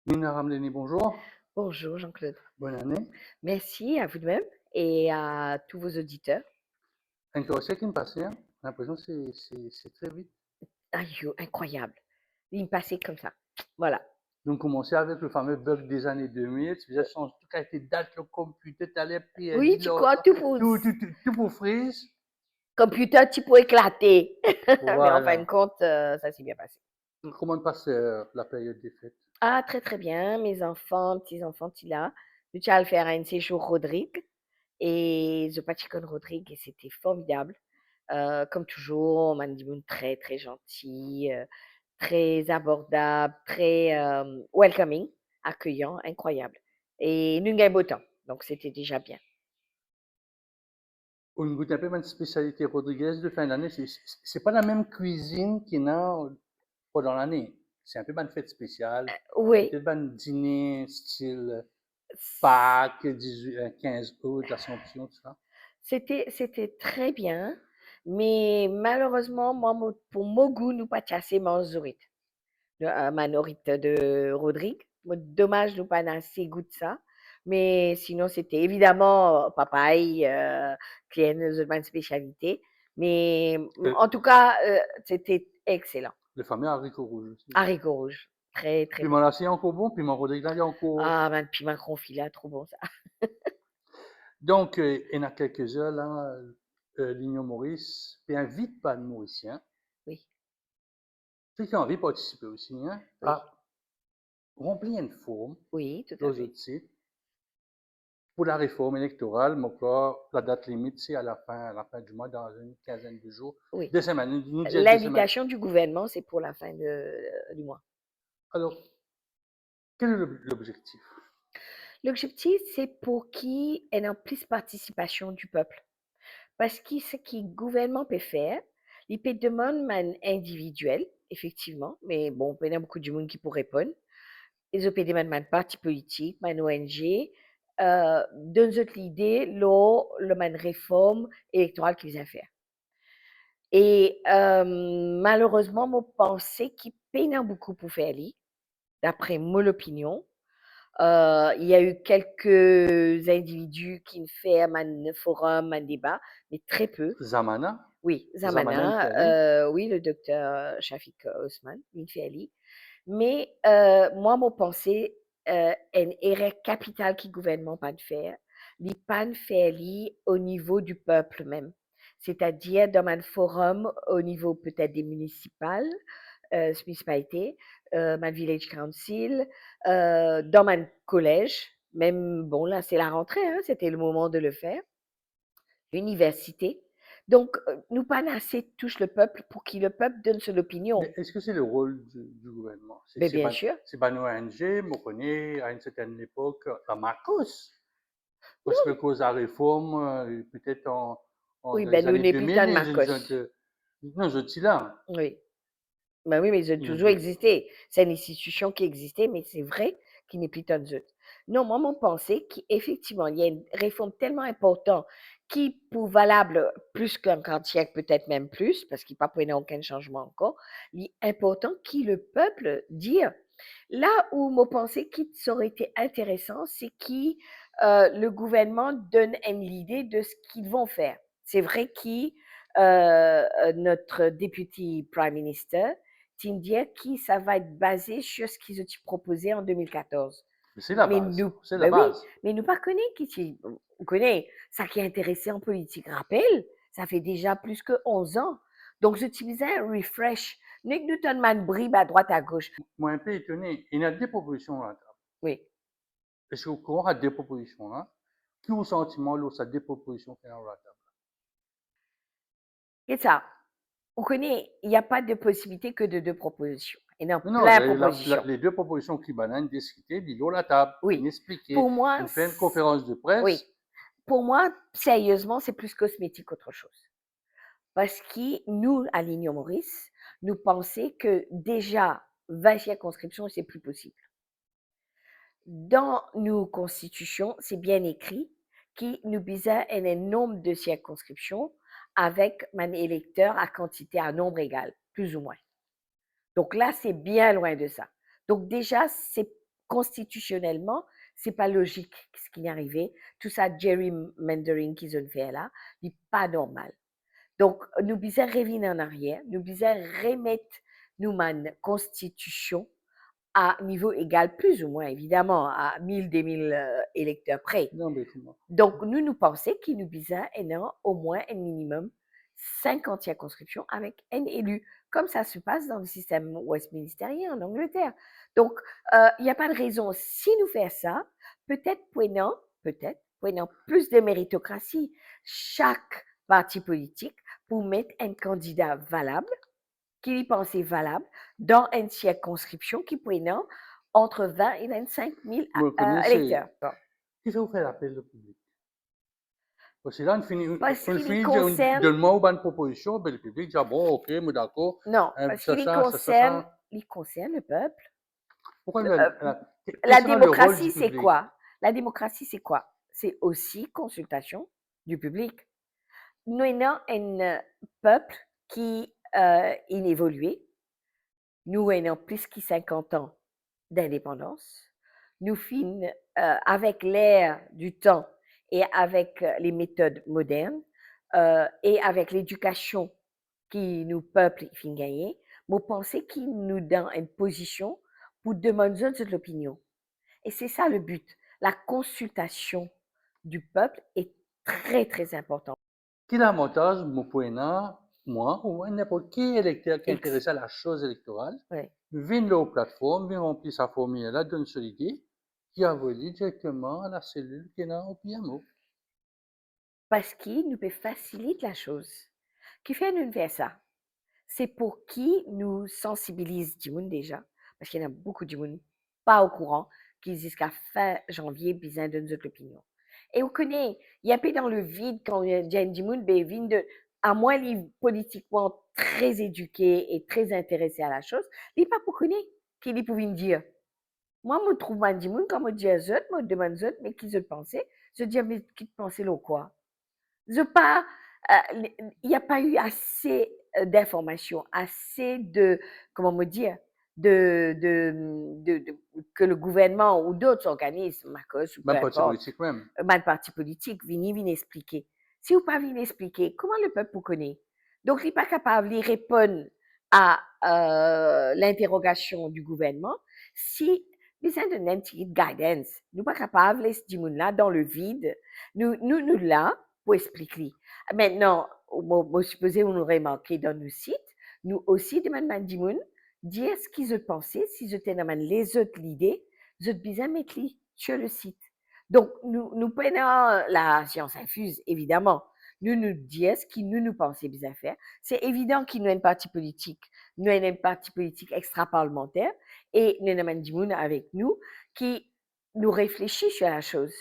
Nina Ramleni, bonjour. Bonjour Jean-Claude. Bonne année. Merci à vous de même et à tous vos auditeurs. Encore, c'est qui me passait, hein? J'ai l'impression que c'est très vite. Ah incroyable. Il me passait comme ça. Voilà. Donc, commencer avec le fameux bug des années 2000, tu faisais changer tout a été date, le computer, t'allais Oui, perdu, tu crois tout pour freeze. computer, tu peux éclater. Mais en fin de Voilà. compte, ça s'est bien passé. Comment passe la période des fêtes? Ah, très très bien. Mes enfants, petits-enfants, tu là. Tu as le faire un séjour Rodrigue et The Pachicon Rodrigue et c'était formidable. Comme toujours, on m'a dit très très gentil, très abordable, très welcoming, accueillant, incroyable. Et nous avons beau temps, donc c'était déjà bien. Au niveau un peu une spécialité Rodriguez de fin d'année, c'est pas la même cuisine qu'il y a pendant l'année. C'est un peu une fête spéciale. Oui, Peut-être un dîner style Pâques, 18, 15 août, l'Assomption, tout ça. c'était très bien, mais malheureusement, moi, pour mon goût, nous pas assez manzourite. Manorite de Rodrigue. Dommage, nous pas assez goût de ça. Mais sinon, c'était évidemment papaye, client de spécialité. Mais en tout cas, c'était excellent. Le fameux haricot rouge aussi. Haricots rouges, très très bon. Piment lacier encore bon, piment Rodrigue là, il y a encore. Ah, ben, piment confit là, trop bon ça. Donc, il y en a quelques-uns là, l'Union Maurice, puis invite pas de Mauriciens, Oui, ceux qui ont envie de participer aussi, hein, oui, à remplir une forme, oui, tout à dans fait. notre site, pour la réforme électorale, mais encore, la date limite, c'est à la fin du mois, dans une quinzaine de jours. Oui. 2 semaines, nous disons 2 semaines. L'invitation du gouvernement, c'est pour la fin du mois. Alors, quel est l'objectif? L'objectif, c'est pour qu'il y ait une plus participation du peuple. Parce que ce que le gouvernement peut faire, il peut demander un individuel, effectivement, mais bon, il y a beaucoup de monde qui pourrait répondre. Ils peut demander un parti politique, une ONG, donne l'idée, une réforme électorale qu'ils vient faire. Et malheureusement, moi, pensais qu'il peine beaucoup pour faire ça, d'après mon opinion. Il y a eu quelques individus qui ont fait un forum, un débat, mais très peu. Zamana, Oui, Zamana Zamana, Nfiali, oui, le docteur Shafik Osman, Minfiali. Mais moi, mon pensée, une erreur capitale qui gouvernement pas de faire, li pas de faire au niveau du peuple même. C'est-à-dire dans un forum au niveau peut-être des municipales, municipalités, ma village council, dans mon collège, même, bon, là, c'est la rentrée, hein, c'était le moment de le faire, université. Donc, nous pas assez touche le peuple pour que le peuple donne son opinion. mais est-ce que c'est le rôle du gouvernement? Mais bien sûr. C'est pas une ONG, on connaît à une certaine époque la Marcos, parce que Non, cause de la réforme, peut-être oui, dans ben les nous années n'est plus tant 2000, de Marcos. non, je dis là, Oui. Ben oui, mais ils ont ils ont toujours dit, existé. C'est une institution qui existait, mais c'est vrai qu'il n'est plus tant de autres. Non, moi, mon pensée qu'effectivement, il y a une réforme tellement importante qui, pour valable plus qu'un quart de siècle, peut-être même plus, parce qu'il n'y a pas aucun changement encore, il est important qui le peuple dire. Là où mon pensée qui ça aurait été intéressant, c'est que le gouvernement donne une idée de ce qu'ils vont faire. C'est vrai que notre député Prime Minister t'indique que ça va être basé sur ce qu'ils ont proposé en 2014. mais c'est la Mais base, nous, c'est la ben oui, base. mais nous pas connaît qui on connaît ça qui est intéressé en politique. Rappel, ça fait déjà plus que 11 ans. Donc, j'utilisais un refresh. Nick Newton man bribe à droite à gauche. Moi, un peu étonné, il y a des propositions là. Oui. Est-ce qu'on a des propositions là? Qui au sentiment, là, ça des propositions qu'il y a là? Et ça, on connaît, il n'y a pas de possibilité que de deux propositions. Il y en a Non, non, plein de propositions. les deux propositions qui banane discutées, ils ont la table, ils Oui. expliquaient, Pour moi, ils fait une conférence de oui. presse. Pour moi, sérieusement, c'est plus cosmétique qu'autre chose. Parce que nous, à l'Union Maurice, nous pensons que déjà, 20 circonscriptions, c'est plus possible. Dans nos constitutions, c'est bien écrit que nous avons un nombre de circonscriptions avec un électeur à quantité à nombre égal, plus ou moins. Donc là, c'est bien loin de ça. Donc déjà, c'est constitutionnellement, c'est pas logique ce qui est arrivé. Tout ça gerrymandering qu'ils ont fait là, n'est pas normal. Donc, nous devons revenir en arrière, nous devons remettre une constitution à niveau égal, plus ou moins, évidemment, à 1000, 2000 électeurs près. Non, mais comment? Donc, nous pensons qu'il nous besoin au moins un minimum 50 circonscriptions avec un élu, comme ça se passe dans le système westminsterien en Angleterre. Donc, il n'y a pas de raison, si nous faisons ça, peut-être prenant plus de méritocratie, chaque parti politique pour mettre un candidat valable, qui y pensait valable, dans une circonscription qui prenant entre 20 et 25 000 Vous connaissez, électeurs. qui fait vous faire appel au public? Parce que là, Parce on qu'il y finit concerne, de moi ou bonne proposition, ben, le public dit, ah bon, ok, moi d'accord, non, parce ça, qu'il y ça, ça, ça, concerne, ça. il concerne le peuple. Pourquoi Euh, quel La sera le rôle du démocratie, c'est public? quoi? La démocratie, c'est quoi? C'est aussi consultation du public. Nous avons un peuple qui est évolué. Nous avons plus de 50 ans d'indépendance. Nous finissons avec l'ère du temps et avec les méthodes modernes et avec l'éducation qui nous peuple fin gagner, vous pensez qu'il nous donne une position pour demander de l'opinion. Et c'est ça le but. La consultation du peuple est très, très importante. Quel avantage vous pouvez, moi, ou n'importe qui électeur qui est Ex- intéressé à la chose électorale, ouais. vient de leur plateforme, vient remplir sa formulaire là, donne son idée, qui envoie directement à la cellule qui est là au PMO. Parce qu'il nous peut faciliter la chose. Qui fait nous faire ça? C'est pour qui nous sensibilise du monde déjà, parce qu'il y en a beaucoup de monde pas au courant, qui disent qu'à fin janvier, besoin de notre opinion. Et on connaît, il y a un peu dans le vide quand il y a du monde, à moins les politiquement très éduqués et très intéressés à la chose, il n'est pas pour connaître qu'il est pour venir dire. Moi, je trouve un du monde, quand je dis à eux, je demande à eux, mais qu'ils se pensaient, je dis, mais qui te pensait là quoi? Je pas, il n'y a pas eu assez d'informations, assez de, comment me dire, que le gouvernement ou d'autres organismes, Marcos, ou peu Même parti importe, politique même. même parti politique, viennent expliquer. Si vous pas venir expliquer, comment le peuple vous connaît? Donc, il n'est pas capable de répondre à l'interrogation du gouvernement si besoin de une petite guidance. Nous pas capable de laisser là dans le vide. Nous là pour expliquer. Maintenant, je suppose on aurait marqué dans nos sites, nous aussi demandons à Dimoun dire ce qu'ils ont pensé, si je t'en les autres l'idée, je te besoin mettre sur le site. Donc, nous prenons la science infuse, évidemment. Nous disons ce qui nous pensons bien faire. C'est évident qu'il nous a une parti politique. Nous avons une parti politique extra-parlementaire et nous avons Dimoun avec nous qui nous réfléchit sur la chose.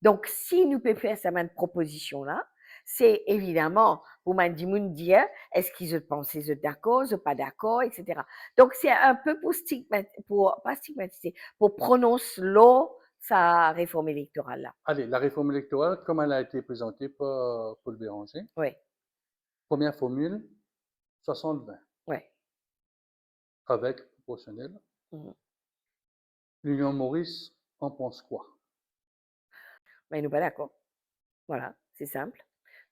Donc, si nous pouvons faire cette proposition-là, c'est évidemment pour Mandimoun dire est-ce qu'ils pensent d'accord, ils pas d'accord, etc. Donc, c'est un peu pas stigmatiser, pour prononcer l'eau sa réforme électorale là. Allez, la réforme électorale, comme elle a été présentée par Paul Béranger, Oui, première formule, 60-20, oui. avec proportionnel. Mhm. L'Union Maurice en pense quoi? Mais nous pas d'accord. Voilà, c'est simple.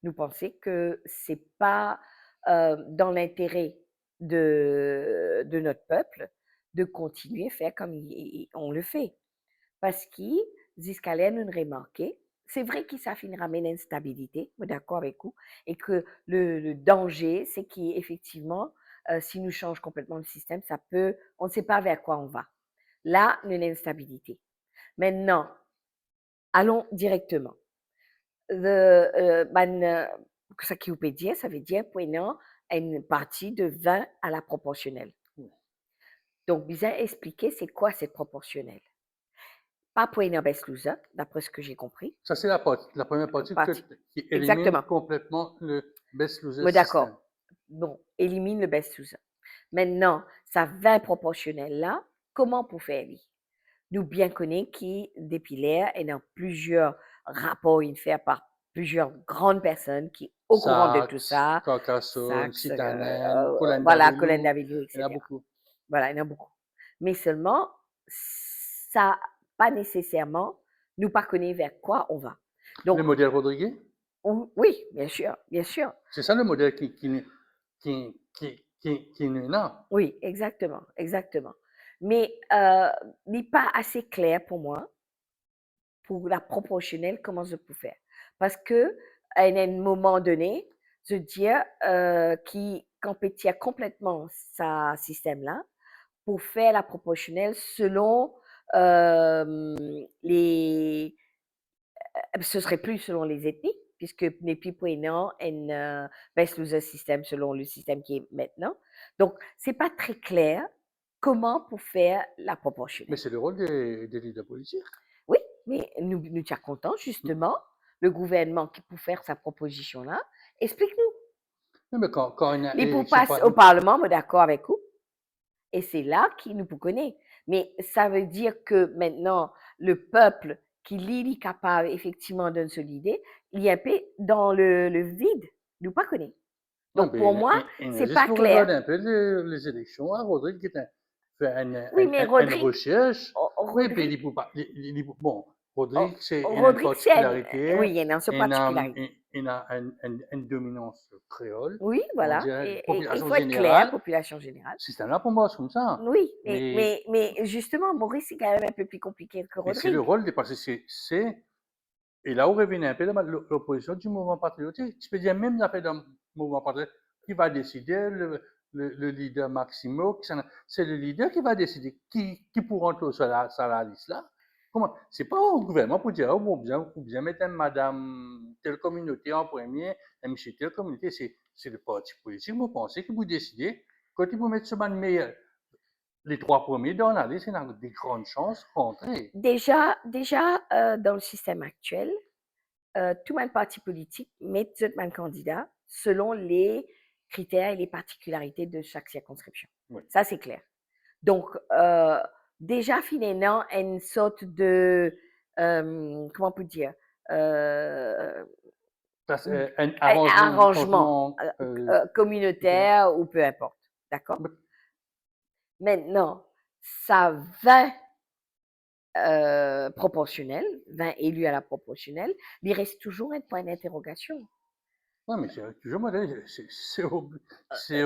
Nous pensons que c'est pas dans l'intérêt de notre peuple de continuer à faire comme on le fait. Parce qu'ils jusqu'à là, nous remarqué, c'est vrai que ça finira à une instabilité, je suis d'accord avec vous, et que le danger, c'est qu'effectivement, si nous changeons complètement le système, ça peut, on ne sait pas vers quoi on va. Là, nous avons une instabilité. Maintenant, allons directement. Ça qui vous peut dire, ça veut dire prenant une partie de 20 à la proportionnelle. Donc, bien expliquer c'est quoi cette proportionnelle. Pas pour une best loser, d'après ce que j'ai compris. Ça, c'est la première partie qui élimine Exactement. complètement le best loser Mais system. d'accord. Bon, élimine le best loser. Maintenant, ça 20 proportionnel là, comment pour faire? Nous bien connaissons qui, depuis l'air, et dans plusieurs rapports faits par plusieurs grandes personnes qui au courant de tout Sachs, ça, Carcassonne, Sachs, Citanen, Colin voilà, Colin Davelou, Davilou, il y en a etc. beaucoup. Voilà, il y en a beaucoup. Mais seulement, ça, pas nécessairement, nous pas connaître vers quoi on va. Le Donc, modèle Rodriguez, oui, bien sûr, bien sûr. c'est ça le modèle qui nous a. Oui, exactement, exactement. Mais n'est pas assez clair pour moi, pour la proportionnelle, comment je peux faire. Parce que à un moment donné, je dire qui compétit complètement ce système-là pour faire la proportionnelle selon les ce serait plus selon les ethnies, puisque les people non en baisse le système selon le système qui est maintenant. Donc, c'est pas très clair comment pour faire la Mais proportionnelle. c'est le rôle des leaders politiques. Oui, mais nous sommes contents, justement, le gouvernement qui peut faire sa proposition-là, explique-nous. Oui, mais quand il y a une Les pour élection, passer au Parlement, moi d'accord avec vous, et c'est là qu'il nous peut connaître. Mais ça veut dire que maintenant, le peuple qui est capable effectivement de se l'idée, il y a un peu dans le vide, nous pas connaît. non, Donc pour mais moi, il y a c'est juste pas pour clair. regarder un peu les élections. Hein, Rodrigue qui a fait Oui, mais une recherche. Oui, puis Rodrigue, bon, oh, Rodrigue, c'est une Rodrigue, particularité, oui, il y a une particularité. il a une dominance créole, Oui, on voilà. dirait, Et il population faut être clair, générale. population générale. C'est un là pour moi, c'est comme ça. Oui, Mais mais justement, Maurice, c'est quand même un peu plus compliqué que et c'est le Rodrigue. rôle des parce que et là où revient un peu l'opposition du mouvement patriotique. Tu peux dire même l'appel d'un mouvement patriotique qui va décider, le leader Maximo, c'est le leader qui va décider qui pourra entrer sur la liste là. Comment? C'est pas au gouvernement pour dire, oh, bon, bien mettre un madame telle communauté en premier, un monsieur telle communauté, c'est le parti politique, vous pensez que vous décidez, quand ils vous mettent ce man meilleur, les trois premiers dans la liste, il y a des grandes chances rentrer. Déjà dans le système actuel, tout un parti politique met tout un candidat selon les critères et les particularités de chaque circonscription. Oui. Ça, c'est clair. Donc, déjà, finalement, une sorte de, comment on peut dire, euh, Ça, c'est un arrangement arrangement. Ok. communautaire ou peu importe. D'accord? Maintenant, ça va proportionnel, 20 élus à la proportionnelle, il reste toujours un point d'interrogation. Ouais, mais c'est toujours modèle, c'est au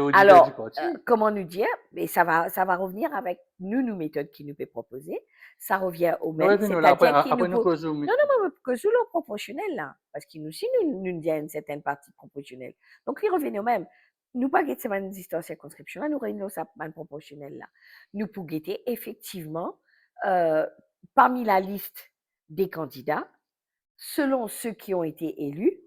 leader du Alors, parti. comment nous dire? Mais ça va revenir avec nous méthodes qui nous peut proposer. Ça revient au Oui, même, puis nous, là, c'est-à-dire qu'il nous après nous peut. causons. Non, non, mais que sous le proportionnel, là. Parce qu'il nous aussi, nous dit une certaine partie proportionnelle. Donc, il revient au même. Nous pas guetter cette histoire circonscription là, nous réunissons ça proportionnel là. Nous pour guetter effectivement euh, parmi la liste des candidats, selon ceux qui ont été élus,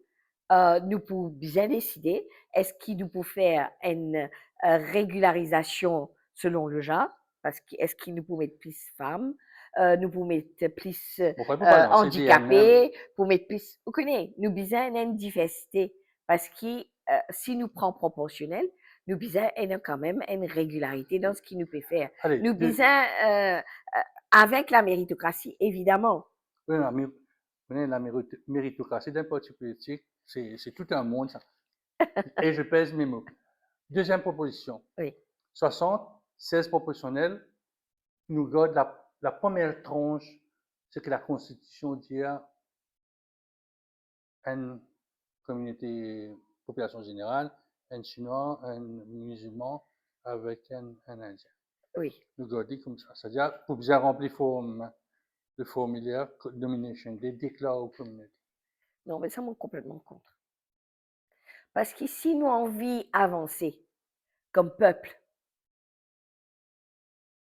nous pouvons bien décider est-ce qu'il nous peut faire une régularisation selon le genre, parce que est-ce qu'il nous peut mettre plus femmes, nous pouvons mettre plus Bon, pas pour balancer DNM. handicapés, pour mettre plus, vous connaissez, nous besoin une diversité, parce que si nous prenons proportionnel, nous besoin quand même une régularité dans ce qu'il nous peut faire. Allez, Nous besoin, avec la méritocratie, évidemment. oui, la méritocratie d'un parti politique, c'est tout un monde, ça. Et je pèse mes mots. Deuxième proposition. Oui. 16 proportionnels, nous garde la première tranche, ce que la Constitution dit à une communauté, population générale, un Chinois, un musulman avec un Indien. Oui. Nous garder comme ça. C'est-à-dire, pour bien remplir le formulaire nomination, des déclare aux communautés. Non, mais ça, moi, complètement contre. Parce que si nous envie avancer comme peuple,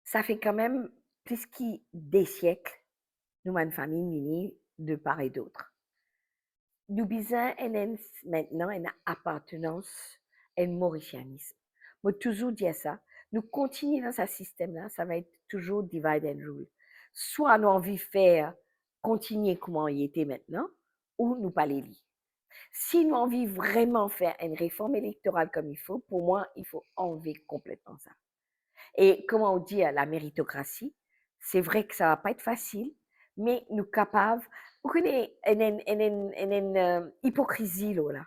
ça fait quand même plus que des siècles, nous, une famille mini de part et d'autre. Nous besoin maintenant une appartenance, un mauricianisme. Moi, toujours dire ça. Nous continuons dans ce système-là, ça va être toujours divide and rule. Soit nous envie faire continuer comment il était maintenant, ou nous pas les lire. Si nous envie vraiment faire une réforme électorale comme il faut, pour moi, il faut enlever complètement ça. Et comment on dit la méritocratie, c'est vrai que ça va pas être facile, mais nous capables, vous connaissez une hypocrisie là.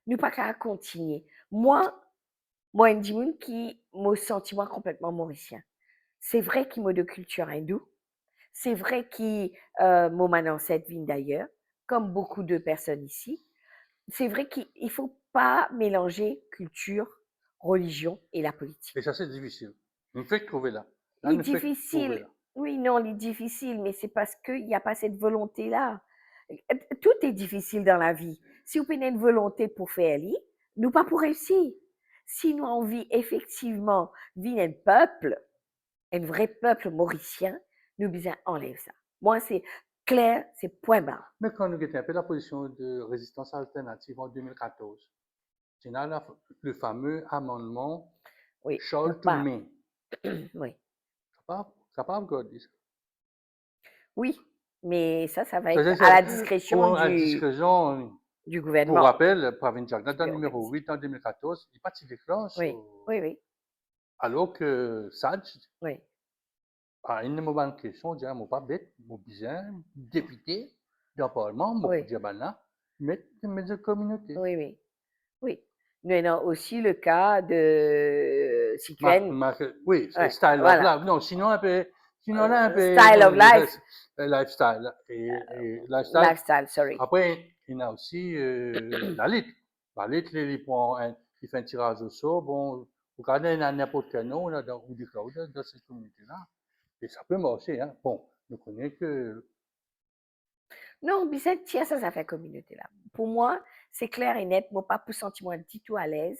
Nous pas qu'à continuer. Moi, un dimanche qui me sentiment complètement mauricien. C'est vrai qu'il m'a de culture hindoue. C'est vrai que mon ancêtre vient d'ailleurs, comme beaucoup de personnes ici. C'est vrai qu'il ne faut pas mélanger culture, religion et la politique. Et ça, c'est difficile. Il fait trouver là. Là, Il est il fait trouver difficile, là. oui, non, il est difficile, mais c'est parce qu'il n'y a pas cette volonté-là. Tout est difficile dans la vie. Si vous prenez une volonté pour faire li, nous pas pour réussir. Si nous on vit effectivement, vit un peuple, un vrai peuple mauricien, nous besoin enlève ça. Moi, c'est clair, c'est point barre. Mais quand nous étions un peu la position de résistance alternative en 2014, c'est là le fameux amendement Oui, on Charles parle. Toumé. Oui. Capable, God, dit ça. Oui, mais ça va être C'est-à-dire, à la discrétion à discrétion, du pour gouvernement. rappel, Pravin Jagnat, dans Qui le numéro organise. 8 en 2014, il partit déclenche, Oui, oui, oui, alors que Sadj, oui, à une bonne question, dit, mon pas bête, mon bien, député, dans le Parlement, mon oui, Diabana, mettre des mesures de communauté. oui, oui, oui. Nous avons aussi le cas de Citoyenne. Oui, c'est Ouais, style of voilà. life. Non, sinon là, un peu, Style comment of dire, life, lifestyle. Et lifestyle, lifestyle, sorry. après, il y a aussi la lutte. La lutte, il fait un tirage au sort. Bon, vous regardez n'importe quel nom là, ou du cloud dans cette communauté-là. Et ça peut marcher. Hein. Bon, je connais que. Non, Bissette, tiens, ça fait communauté là. Pour moi, c'est clair et net. Moi, pas pour sentir du tout à l'aise.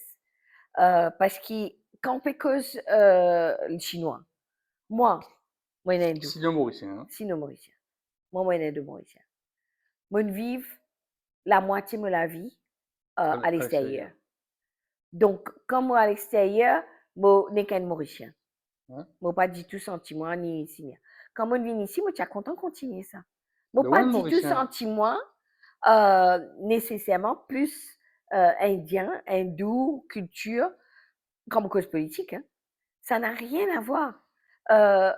Parce que quand on fait cause le chinois, moi, moi, un hindou, C'est un Mauricien. Hein. sinon mauricien. Moi, un hindou mauricien. Moi, je vive la moitié de la vie à À l'extérieur. l'extérieur. Donc, quand moi à l'extérieur, moi, n'est qu'un mauricien. Hein. Moi, pas du tout sentiment ni ici. Ni. Quand moi, je viens ici, moi, tu es content de continuer ça. Moi, Ben pas ouais, du tout Mauricien. sentiment nécessairement plus indien, hindou, culture, comme cause politique. Hein. Ça n'a rien à voir. Euh,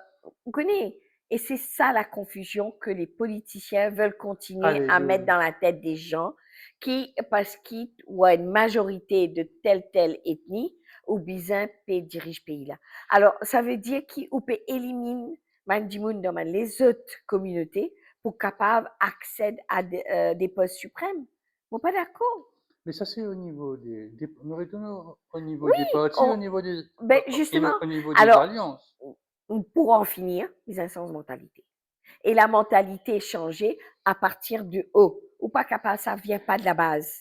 vous connaissez, et c'est ça la confusion que les politiciens veulent continuer Allez, à mettre dans la tête des gens qui, parce qu'ils ont une majorité de telle ethnie, ou bien dirige le pays là. Alors, ça veut dire qu'on peut éliminer dans les autres communautés pour capable accéder à des postes suprêmes. Bon, pas d'accord. mais ça, c'est au niveau nous retournons au niveau Oui, des partis, on, ben justement. au niveau des Alors, alliances. pour en finir, les instances de mentalité. Et la mentalité est changée à partir du haut. Ou pas capable, ça vient pas de la base.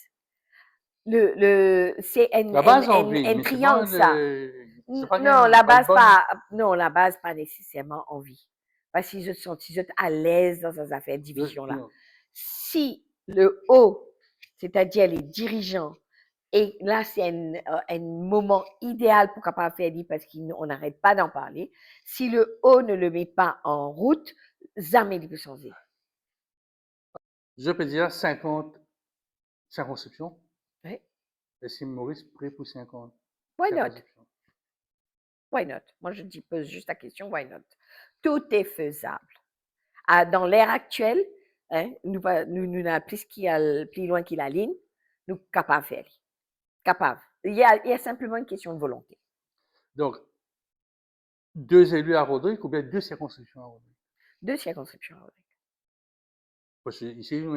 C'est La base en vie, un mais c'est pas triangle, ça. c'est pas Non, la pas une base bonne. pas, non, la base pas nécessairement envie. Parce qu'ils se sentent à l'aise dans ces affaires de division-là. Non. Si le haut, c'est-à-dire les dirigeants, et là, c'est un moment idéal pour capable faire dire parce qu'on n'arrête pas d'en parler. Si le haut ne le met pas en route, jamais il peut changer. Je peux dire 50 circonscriptions. Ouais. Est-ce que Maurice prêt pour 50 Why not? circonscriptions? Why not? Moi, je dis pose juste la question, why not? Tout est faisable. Dans l'ère actuelle, hein, nous n'avons plus plus loin qu'il la ligne, nous sommes capables de faire. Capable. Il y a simplement une question de volonté. Donc, 2 élus à Rodrigue ou bien 2 circonscriptions à Rodrigue? Deux circonscriptions. Parce que ici, nous,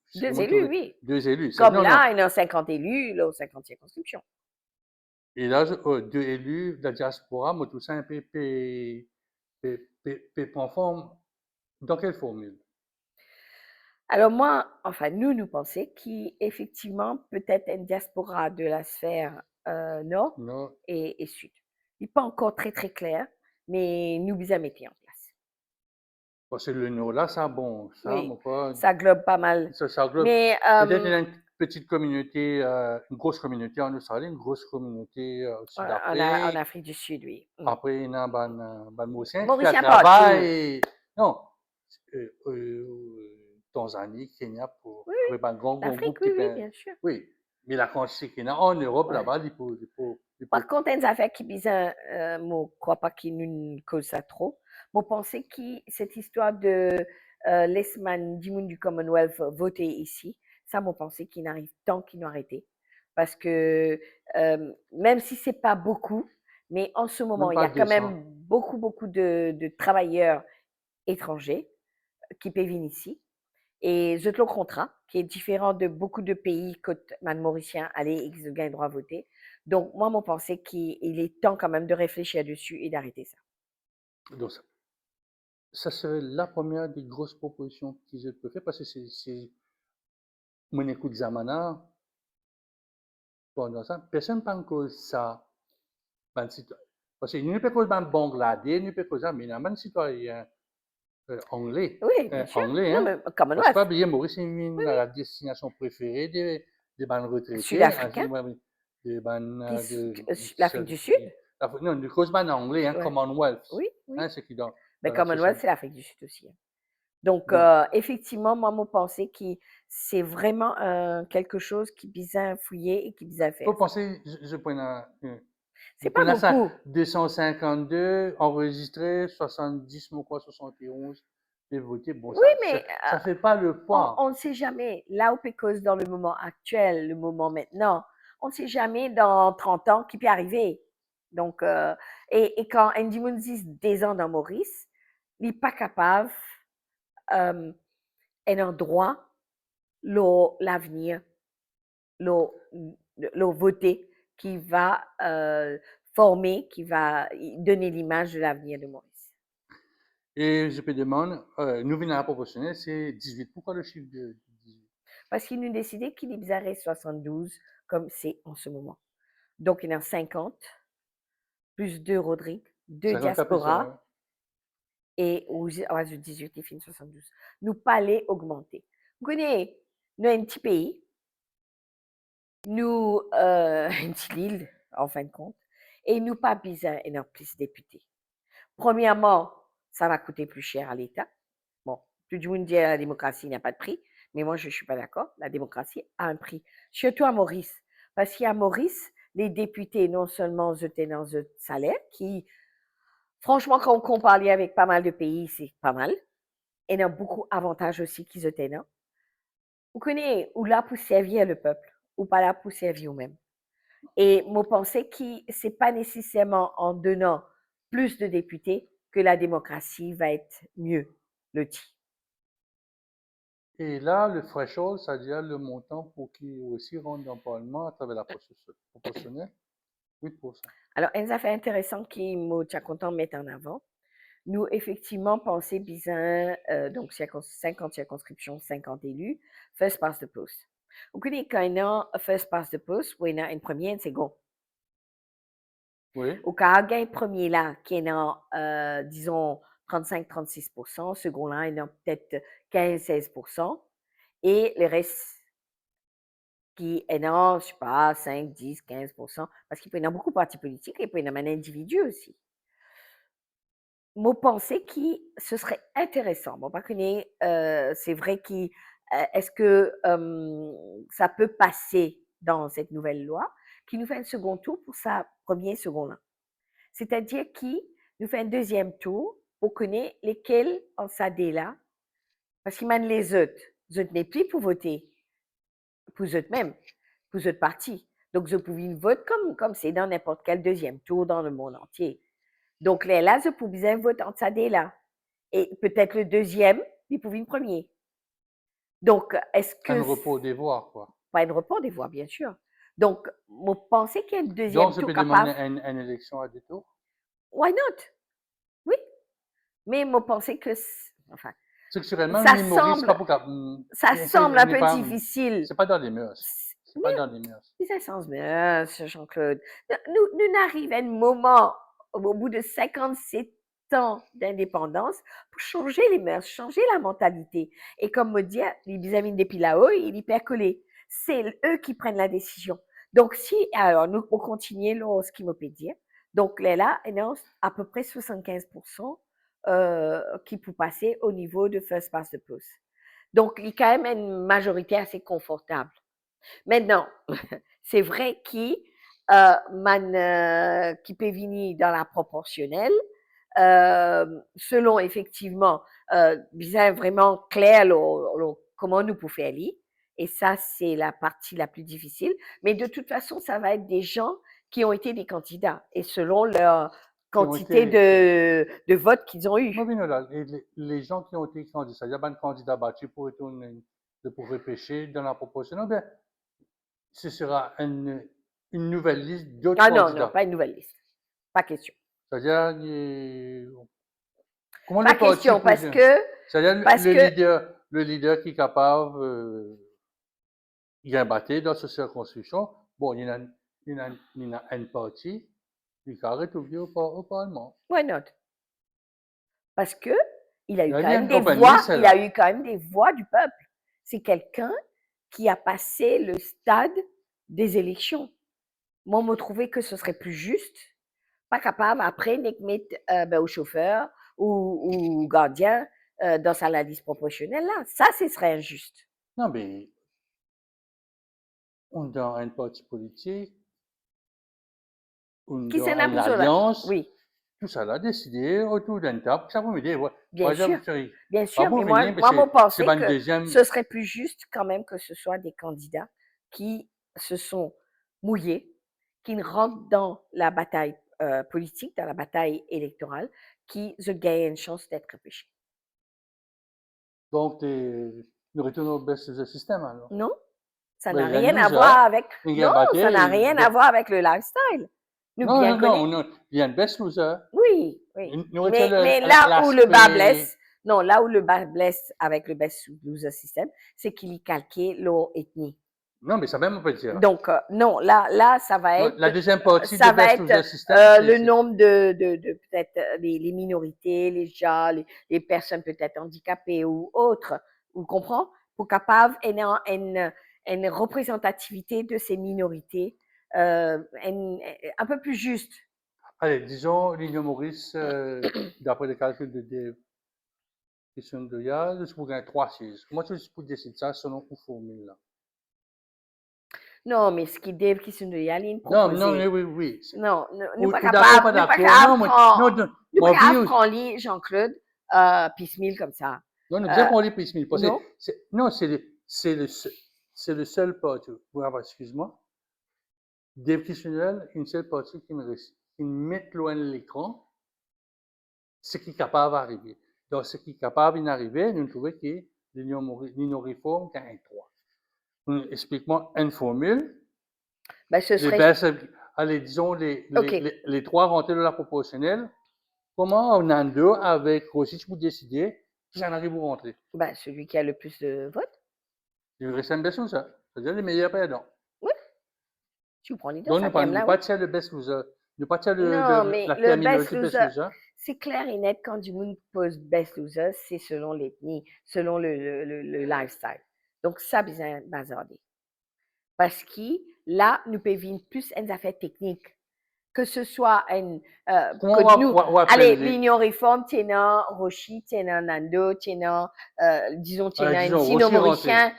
c'est Deux comment élus, trouver oui. 2 élus. Comme Non, non. là, il y a 50 élus, là, 50 circonscriptions. Et là, 2 élus de la diaspora, moi, tout ça, un peu, prend forme. Dans quelle formule? Alors moi, enfin, nous pensons qu'effectivement, peut-être une diaspora de la sphère nord Non. et sud. Il n'est pas encore très clair, mais nous vous mettre en place. Parce que le nord, là, ça, bon, ça, Oui, mon pas. ça globe pas mal. Ça englobe. Mais Peut-être il y a une petite communauté, une grosse communauté en Australie, une grosse communauté au en Sud-Afrique. Afrique du Sud, oui. Après, il y a un Mauricien qui a Mauricien partout. travaillé. Non, Tanzanie, Kenya, Oui, avec un grand l'Afrique, groupe qui oui, fait. bien sûr. Oui, mais la quantité qu'il y a en Europe, Ouais. là-bas, Par contre, une affaire qui bizarre, moi, crois pas qu'il nous cause ça trop. Moi, pensais que cette histoire de l'Esman du Commonwealth voter ici, ça, moi, pensais qu'il n'arrive tant qu'ils n'ont arrêté. Parce que même si c'est pas beaucoup, mais en ce moment, même il y pas a quand 200. même beaucoup de travailleurs étrangers qui peuvent venir ici. Et je le contrat, qui est différent de beaucoup de pays que man mauricien aller et qu'ils ont droit à voter. Donc, moi, mon pensée qu'il est temps quand même de réfléchir dessus et d'arrêter ça. Donc ça serait la première des grosses propositions qu'ils peuvent faire parce que c'est mon écoute Zamana pendant ça. Personne ne parle que ça. Ben, parce qu'il n'y a pas que dans Bangladesh, il n'y a pas que ça, mais il y a un citoyen anglais. Oui, bien sûr. Anglais, Non, hein. mais Parce que Commonwealth, pas oublier, Maurice est oui, la destination préférée des bandes oui. retraités, Sud-africain, des bandes puis de l'Afrique du Sud, non, du cause bandes anglais, hein, ouais. Commonwealth, Oui, oui. hein, c'est qui Mais dans la Commonwealth, société. c'est l'Afrique du Sud aussi, hein. Donc, Donc, effectivement, moi, mon pensée que c'est vraiment quelque chose qui bizarre fouiller et qui bizarre faire faut ça. penser, je C'est pas prends ça, beaucoup. 252 enregistrés, 70, ou quoi, 71 et voté. Bon, Oui, mais ça fait pas le poids. on ne sait jamais. Là où Pécose, dans le moment actuel, le moment maintenant, on ne sait jamais dans 30 ans qui peut arriver. Donc, et quand Andy Moon dit des ans dans Maurice, il n'est pas capable un endroit, l'avenir, le voter qui va former, qui va donner l'image de l'avenir de Maurice. Et je me demande, nous venons à la proportionnelle, c'est 18. Pourquoi le chiffre de 18? Parce qu'ils nous décidaient qu'il y 72 comme c'est en ce moment. Donc, il y en a 50, plus 2 Rodrigue, 2 54 plus diaspora, 1. et aux 18, il finit 72. Nous pas les augmenter. Vous connaissez, nous, un petit pays, nous, une petite île, en fin de compte, et nous pas besoin d'avoir plus de députés. Premièrement, ça va coûter plus cher à l'État. Bon, tout le monde dit la démocratie n'a pas de prix, mais moi, je ne suis pas d'accord. La démocratie a un prix, surtout à Maurice. Parce qu'à Maurice, les députés, non seulement étaient dans un salaire qui, franchement, quand on compare avec pas mal de pays, c'est pas mal. Et il y a beaucoup d'avantages aussi qu'ils étaient là. Vous connaissez, ou là pour servir le peuple, ou pas là pour servir eux-mêmes. Et moi, pensais que ce n'est pas nécessairement en donnant plus de députés que la démocratie va être mieux lotie. Et là, le threshold, c'est-à-dire le montant pour qu'il aussi rentre dans le Parlement à travers la processus proportionnelle, 8%. Alors, une affaire intéressante qui m'a content de mettre en avant, nous, effectivement, penser bien, donc 50 circonscriptions, 50 élus, first past the post. Vous connaissez quand il y a first past the post, où il y a une première, une seconde. Oui. Au cas où il y a une première là, qui est dans, disons, 35-36%, second là, il y a peut-être 15-16%, et le reste qui est dans, je sais pas, 5, 10, 15%, parce qu'il peut y avoir beaucoup de partis politiques et il peut y avoir un individu aussi. Moi, pensais que ce serait intéressant. Bon, pas c'est vrai est-ce que ça peut passer dans cette nouvelle loi qui nous fait un second tour pour sa première seconde. C'est-à-dire qui nous fait un deuxième tour pour connaître lesquels en ça là, parce qu'il mène les autres. Les autres n'est plus pour voter pour eux-mêmes, pour eux partis. Donc, je pouvais voter comme c'est dans n'importe quel deuxième tour dans le monde entier. Donc, là, je pouvais voter entre ça là. Et peut-être le deuxième, ils pouvaient le premier. Donc, est-ce Un que. repos des voix, quoi. Pas un report des voix, bien sûr. Donc, vous pensez qu'il y a un Donc, deuxième je tour peux demander capable? une élection à deux tours. Why not? Oui. Mais vous pensez que. Enfin, Structurellement, ça Maurice, pas semble, pour ça semble un n'est peu pas, difficile. c'est pas dans les mœurs. C'est Mais pas dans les mœurs. c'est sens bien, Jean-Claude. Nous n'arrivons à un moment, au bout de 57 ans d'indépendance, pour changer les mœurs, changer la mentalité. Et comme me dit, les amis depuis là-haut, il est percolé. C'est eux qui prennent la décision. Donc, si, alors, nous, on continue, là, ce qui me peut dire. Donc, là, il y a à peu près 75% qui peut passer au niveau de First Past the Post. Donc, il y a quand même une majorité assez confortable. Maintenant, c'est vrai qui qui peut venir dans la proportionnelle, selon effectivement, bien vraiment clair comment nous pouvons faire aller. Et ça, c'est la partie la plus difficile. Mais de toute façon, ça va être des gens qui ont été des candidats. Et selon leur quantité de votes qu'ils ont eu. Oui, mais non, là, les gens qui ont été candidats, il y a pas de candidat battu pour retourner, pour repêcher dans la proportionnelle, bien, ce sera une nouvelle liste d'autres Ah non, non, candidats. pas une nouvelle liste. Pas question. C'est-à-dire, comment Pas les partis question, parce peuvent... que, C'est-à-dire, parce que, le leader qui est capable, il a battu dans cette circonscription, bon, il y a un parti qui a retrouvé au Parlement. why not? Parce que il a Il eu y a quand bien même une des compagnie, voix, c'est il a là. eu quand même des voix du peuple. C'est quelqu'un qui a passé le stade des élections. Moi, me trouvais que ce serait plus juste, pas capable après de mettre au chauffeur ou gardien dans sa la liste proportionnelle là. Ça, ce serait injuste. Non, mais on est dans un parti politique, on est Qui dans s'en a une pour cela? alliance, Oui, tout ça là, décidé autour d'une table. Ça vous me dire, ouais, bien sûr. Bien pas sûr, pour mais moi, venir, mais moi, moi, c'est pensais pas une que deuxième. ce serait plus juste quand même que ce soit des candidats qui se sont mouillés, qui rentrent dans la bataille politique, dans la bataille électorale, qui se gagnent une chance d'être repêchés. Donc, nous retournons au best of the system alors. Non, ça Ben, n'a il y a un rien à loser, voir avec. il y a Non, un battu, ça n'a rien à voir avec le lifestyle. Nous non, bien non, non, connaissons. non, il y a un best loser. Oui, oui. Nous retenons Mais là où le bas l'aspect. blesse, non, là où le bas blesse avec le best loser system, c'est qu'il est calqué leur ethnie. Non, mais ça même on peut dire. Donc, non, là, ça va Non, être, la deuxième partie de best loser system, le nombre de peut-être les minorités, les gens, les personnes peut-être handicapées ou autres, vous comprenez? Pour capable une représentativité de ces minorités un peu plus juste. allez, disons, l'Union Maurice, d'après les calculs de Dave Christian Doyal, je pourrais 3 6. Comment tu peux décider ça selon une formule là? Non, mais ce qui Dave qui sont de Yaline Non, non, proposé. oui, oui. Non, nous pas Ou d'accord, pas capable, nous pas d'accord. capable Non, prendre, non, nous pas mon capable vie, prendre lui, Jean-Claude, piecemeal comme ça. non, nous Euh, disons pour les pismines. Parce que non? non, c'est le seul parti. Excuse-moi. Décisionnel, une seule partie qui me met loin de l'écran, ce qui est capable d'arriver. Donc, ce qui est capable d'arriver, nous trouvons que l'Union réforme qui a un 3. Explique-moi une formule. Ben, ce Les serait, baisses, allez, disons, OK, les 3 rentrées de la proportionnelle. Comment on a deux avec aussi, tu peux décider qui ça arrive pour rentrer. ben, celui qui a le plus de votes. Il reste un best loser. C'est-à-dire les meilleurs perdants. Oui, tu prends les deux, Donc, ça qui aime nous là, pas oui. tirer le best loser. Nous pas tirer Non, mais la le best terminologie best loser, loser. c'est clair et net quand du monde pose best loser, c'est selon l'ethnie, selon le lifestyle. Donc, ça, besoin bazarder. Parce que là, nous pouvons vivre plus une affaire technique. Que ce soit Comment que nous, on va allez, appeler l'Union Réforme, tiens, Rochi, tiens, Nando, tiens, disons, tiens, un disons, aussi rentré. sino-mauricien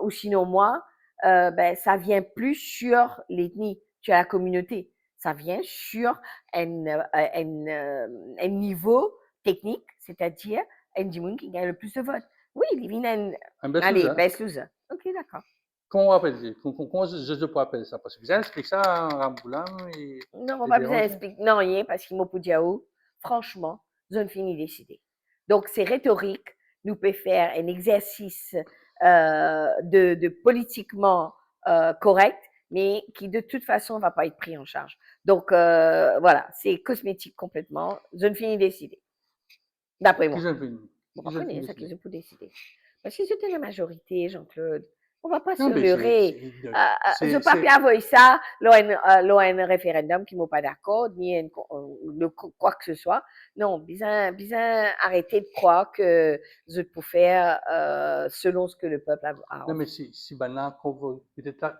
ou sino-moi, ben, ça vient plus sur l'ethnie, sur la communauté. Ça vient sur un niveau technique, c'est-à-dire un Jimoun qui gagne le plus de votes. Oui, il vient Un best allez, loser. best loser. OK, d'accord. Comment on va appeler comment je peux appeler ça? Parce que vous expliquez ça en ramboulant et Non, on et va besoin déranger. d'expliquer. Non, rien, parce qu'il m'a pas dit franchement, je ne finis décider. Donc, c'est rhétorique. Nous pouvons faire un exercice de politiquement correct, mais qui de toute façon ne va pas être pris en charge. Donc, voilà, c'est cosmétique complètement. Je ne finis décider, d'après Qui moi. je finis? Bon, Qui je comprenez, finis c'est ça qu'ils décider? ont pour décider. Parce que c'était la majorité, Jean-Claude. On ne va pas se Non, mais leurrer. Je ne c'est, peux pas c'est, envoyer ça lors un référendum qui ne m'ont pas d'accord, ni quoi que ce soit. Non, bien arrêter de croire que je peux faire selon ce que le peuple a non, mais envie. si maintenant, peut-être,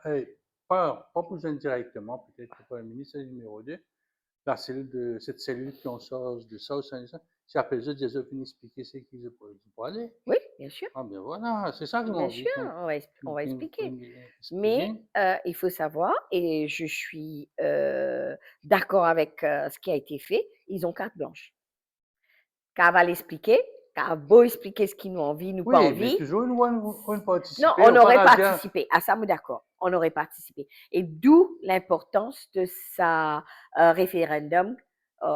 pas besoin directement, peut-être le Premier ministre numéro 2, cette cellule qui en charge de ça, si après eux, déjà venu expliquer ce qu'ils pour aller. Oui, bien sûr. Ah, bien voilà, c'est ça qu'ils Bien ont envie sûr, on va expliquer. Mais expliquer. il faut savoir, et je suis d'accord avec ce qui a été fait, ils ont carte blanche. Car va l'expliquer, car beau expliquer ce qu'ils nous envie, nous pas Oui, mais envie. toujours une Non, participer, on on aurait parle bien. participé. À ça, nous d'accord. On aurait participé. Et d'où l'importance de sa référendum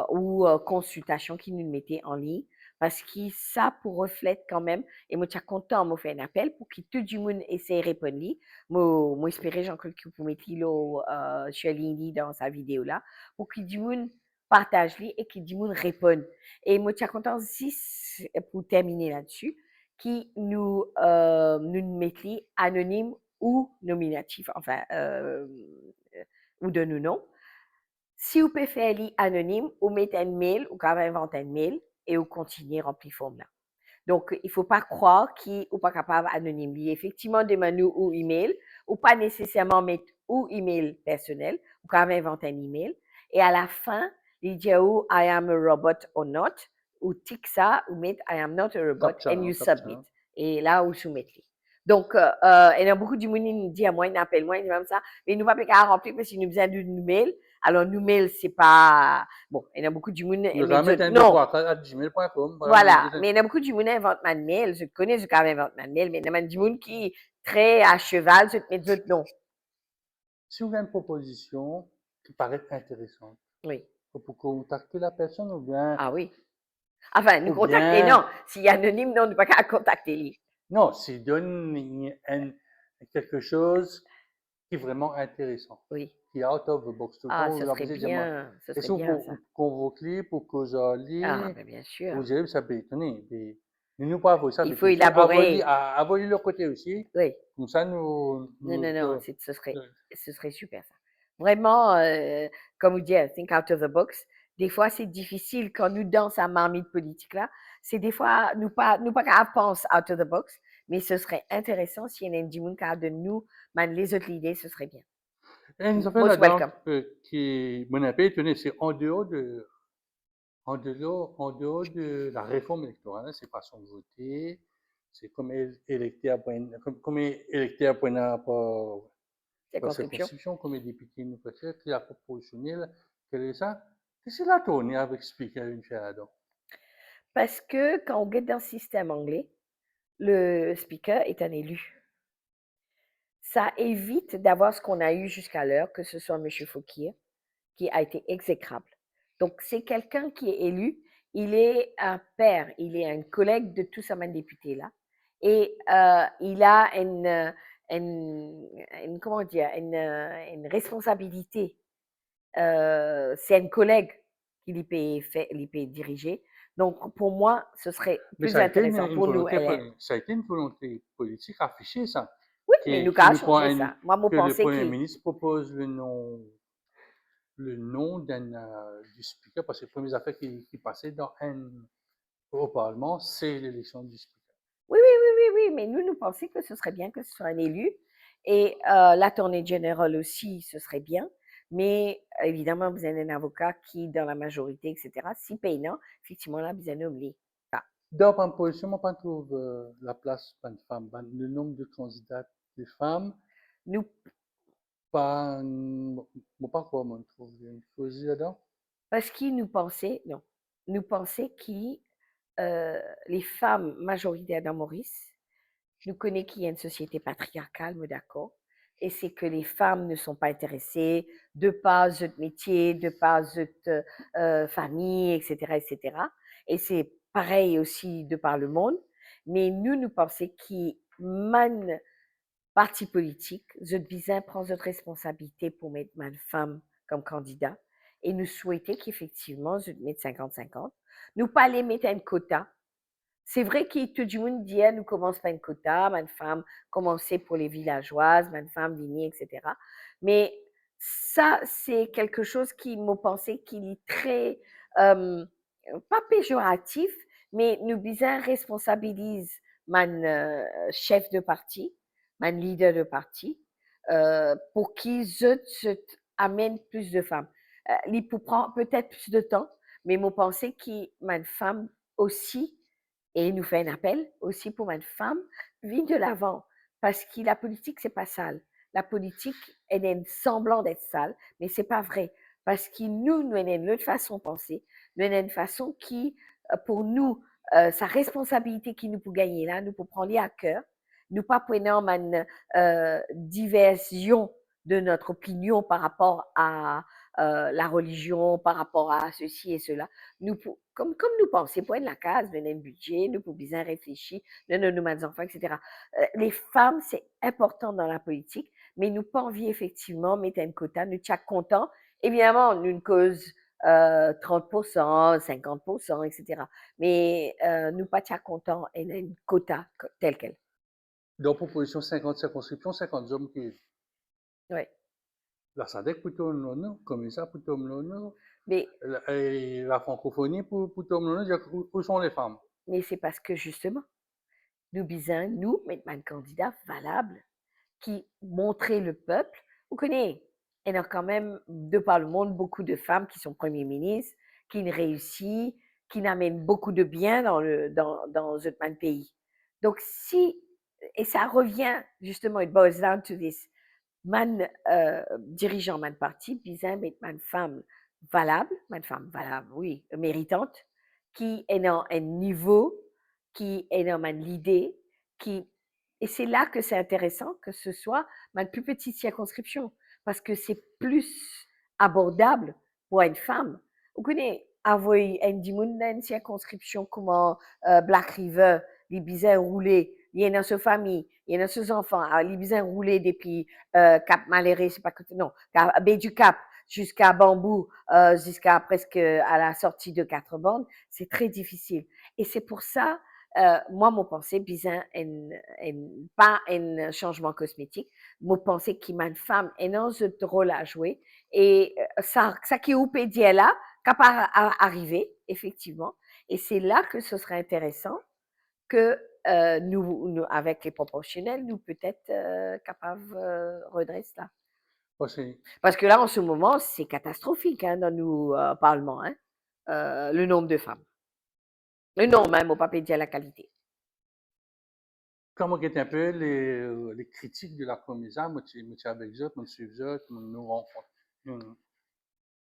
ou consultation qui nous mettait en ligne parce que ça pour reflète quand même et moi suis content moi fait un appel pour que tout le monde essaie de répondre moi espérais Jean-Claude que vous mettez sur ligne dans sa vidéo là pour que tout le monde partage et que tout le monde réponde et moi suis content aussi pour terminer là-dessus qui nous mettez anonyme ou nominatif enfin ou de nous non. Si vous pouvez faire anonyme, vous mettez un mail, vous pouvez inventer un mail et vous continuez à remplir le forme là. Donc, il ne faut pas croire qu'il n'est pas capable anonyme. Effectivement, demandez-nous ou email, ou pas nécessairement mettre ou email personnel, vous pouvez inventer un email. Et à la fin, il dit ou I am a robot or not, ou tic ça, ou mettre I am not a robot, and you submit. Et là, vous soumettez. Donc, il y a beaucoup de monde qui nous dit à moi, il appelle moi, il dit comme ça, mais nous ne pouvons pas remplir parce qu'il nous besoin d'une mail. Alors, nous mail, c'est pas. Bon, il y a beaucoup de monde. gmail.com. Voilà, mais il y a beaucoup de monde qui invente ma mail. Je connais ce qui invente ma mail, mais il y a du monde qui est très à cheval, je te mets d'autres noms. Si vous avez une proposition qui paraît intéressante, oui. Pour contacter la personne ou bien. Ah oui. Enfin, nous contacter, non. S'il y a anonyme, non, on ne peut pas contacter lui. Non, s'il donne quelque chose qui est vraiment intéressant. Oui. Qui est out of the box. Ah, ça serait bien. Ça serait bien, ça. Convoquer pour que j'aille. Ah, bien sûr. Vous avez, ça peut étonner. Nous pas avoir ça. Il faut élaborer. Avoir le côté aussi. Oui. Comme ça, nous. Non, ce serait super, ça. Vraiment, comme vous dites, think out of the box. Des fois, c'est difficile quand nous dans sa marmite politique-là. C'est des fois, nous pas pense out of the box, mais ce serait intéressant s'il y en a du monde qui de nous, les autres idées, ce serait bien. Et nous avons là-dedans qui, mon appel, c'est en dehors de la réforme électorale, c'est façon de voter, c'est comme électeur pour circonscription, comme député nous peut-être, la proportionnelle, quelle est ça? Qu'est-ce que la tournée avec speaker une fois là-dedans? Parce que quand on est dans le système anglais, le speaker est un élu. Ça évite d'avoir ce qu'on a eu jusqu'à l'heure, que ce soit M. Fauquier, qui a été exécrable. Donc, c'est quelqu'un qui est élu, il est un père, il est un collègue de tous ces députés-là, et il a comment dire, une responsabilité. C'est un collègue qui lui peut diriger. Donc, pour moi, ce serait plus intéressant pour nous. Ça a été une volonté politique affichée, ça. Oui, mais nous avons changé ça. Moi, je pensais que le Premier ministre propose le nom du speaker, parce que les premières affaires qui passaient au Parlement, c'est l'élection du speaker. Oui, mais nous pensons que ce serait bien que ce soit un élu. Et l'attorney général aussi, ce serait bien. Mais évidemment, vous avez un avocat qui, dans la majorité, etc., si payant, effectivement, là, vous avez oublié. Dans ma position, on ne trouve la place pour une femme. Le nombre de candidats de femmes, nous pas quoi, on trouve une chose là-dedans. Parce qu'ils nous pensaient, non, nous pensaient que les femmes majoritaires dans Maurice, nous connaissons qu'il y a une société patriarcale, mais d'accord, et c'est que les femmes ne sont pas intéressées de par notre métier, de par notre famille, etc., etc. Et c'est pareil aussi de par le monde. Mais nous pensons qu'il man parti politique, je visais prendre notre responsabilité pour mettre ma femme comme candidat et nous souhaiter qu'effectivement, je mette 50-50. Nous pas les mettre un quota. C'est vrai que tout le monde dit, nous commençons par un quota, ma femme commençait pour les villageoises, ma femme vignie, etc. Mais ça, c'est quelque chose qui m'a pensé qu'il est très, pas péjoratif, mais nous bien responsabilise mon chef de parti, mon leader de parti, pour qu'ils amènent plus de femmes. Il peut prendre peut-être plus de temps, mais moi pensais que ma femme aussi, et il nous fait un appel aussi pour ma femme, vient de l'avant, parce que la politique, c'est pas sale. La politique, elle est semblant d'être sale, mais c'est pas vrai. Parce que nous avons une autre façon de penser, nous avons une façon qui, pour nous, sa responsabilité qui nous peut gagner là, nous peut prendre à cœur, nous pas prenons une diversion de notre opinion par rapport à la religion par rapport à ceci et cela. Comme nous pensons, pour la case, nous un budget, nous pouvons bien réfléchir, nous enfants, etc. Les femmes, c'est important dans la politique, mais nous pas envie effectivement mettre un quota, nous sommes contents. Évidemment, nous une cause 30%, 50%, etc. Mais nous pas contents et un quota tel quel. Donc, proposition 50 circonscriptions, 50 hommes qui. Ouais. La SADC plutôt non, comme ça plutôt non. Mais, Et la francophonie plutôt non, où sont les femmes? mais c'est parce que justement, nous besoin, nous, mettre un candidat valable qui montrait le peuple. Vous connaissez, il y a quand même, de par le monde, beaucoup de femmes qui sont premiers ministres, qui réussissent, qui amènent beaucoup de bien dans ce pays. Donc, si, et ça revient justement, it boils down to this, man dirigeant man parti, besoin d'être man femme valable, oui, méritante, qui est dans un niveau, qui est dans l'idée, qui et c'est là que c'est intéressant que ce soit ma plus petite circonscription, parce que c'est plus abordable pour une femme. Vous connaissez, avoir une circonscription comme Black River, les bisins roulés, il y a dans sa famille, il y a dans ses enfants, les bisins roulés depuis Cap Maléré, c'est pas que non, Baie du Cap jusqu'à Bambou, jusqu'à presque à la sortie de Quatre Bandes, c'est très difficile. Et c'est pour ça moi, mon pensée, bizarre, pas un changement cosmétique, mon pensée qui m'a une femme et un rôle à jouer. Et ça qui est au pédier là, capable arriver, effectivement. Et c'est là que ce serait intéressant que nous, avec les proportionnels, nous peut-être capables redresser ça. Parce que là, en ce moment, c'est catastrophique dans nos parlements, hein, le nombre de femmes. Le nombre, même, au papier dire la qualité. Comment est un peu les critiques de la commissaire, moi, avec eux, moi, suivre eux, nous rencontrons,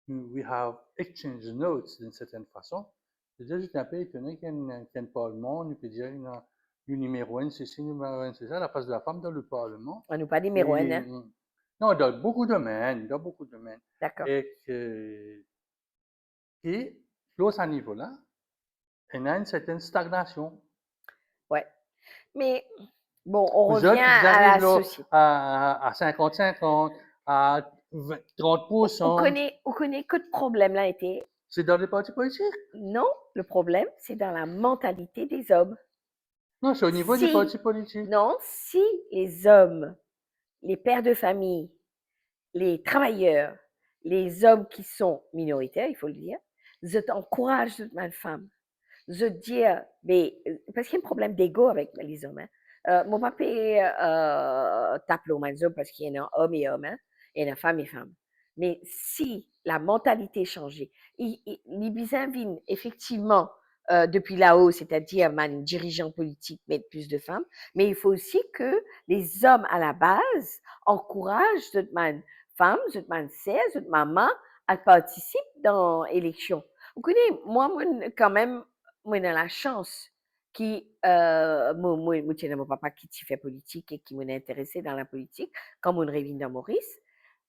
we have exchanged notes d'une certaine façon. J'étais un peu étonné qu'il y ait un parlement, on peut dire une numéro 1, c'est numéro 1, c'est ça, la place de la femme dans le parlement. On nous pas numéro 1, hein? Non, dans beaucoup de domaines, D'accord. Et plus à ce niveau-là, il y a une certaine stagnation. Ouais. Mais bon, on Vous revient autres, vous à arrivez la là société. à 50-50, à 30%. On connaît que le problème là était. C'est dans les partis politiques. Non, le problème, c'est dans la mentalité des hommes. Non, c'est au niveau des partis politiques. Non, si les hommes, les pères de famille, les travailleurs, les hommes qui sont minoritaires, il faut le dire, je t'encourage ma femme. Je dis, mais, parce qu'il y a un problème d'ego avec les hommes. Hein. Mon papa tape le parce qu'il y a un homme et homme, hein, et une femme et femme. Mais si la mentalité changeait, les bisins viennent effectivement depuis là-haut, c'est-à-dire man dirigeant politique mettre plus de femmes, mais il faut aussi que les hommes à la base encouragent cette man femme, cette man sœur, cette maman à participer dans l'élection. Vous connaissez, moi, quand même, moi, j'ai la chance qui, moi, j'ai mon papa qui fait politique et qui m'a intéressé dans la politique, quand mon revient dans Maurice.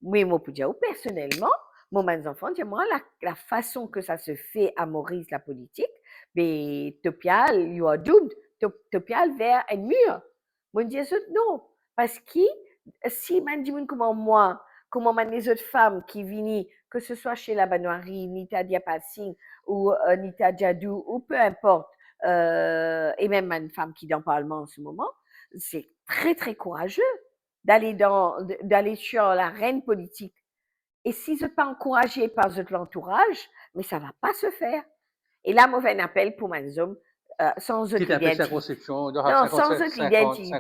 Mais moi, pour dire, personnellement, moi, mes enfants, dis moi, la façon que ça se fait à Maurice, la politique, ben, topial, you are doomed. Topial vers un mur. Moi, je dis, non. Parce que si, man, dis moi, comment les autres femmes qui viennent, que ce soit chez la Banoirie, Nita Diapassing, ou Nita Djadou, ou peu importe, et même une femme qui est dans le Parlement en ce moment, c'est très, très courageux d'aller sur la reine politique. Et si je pas encouragé par l'entourage, mais ça va pas se faire. Et là, moi, un appel pour mes hommes, sans autre identité. Non, sans autre identité.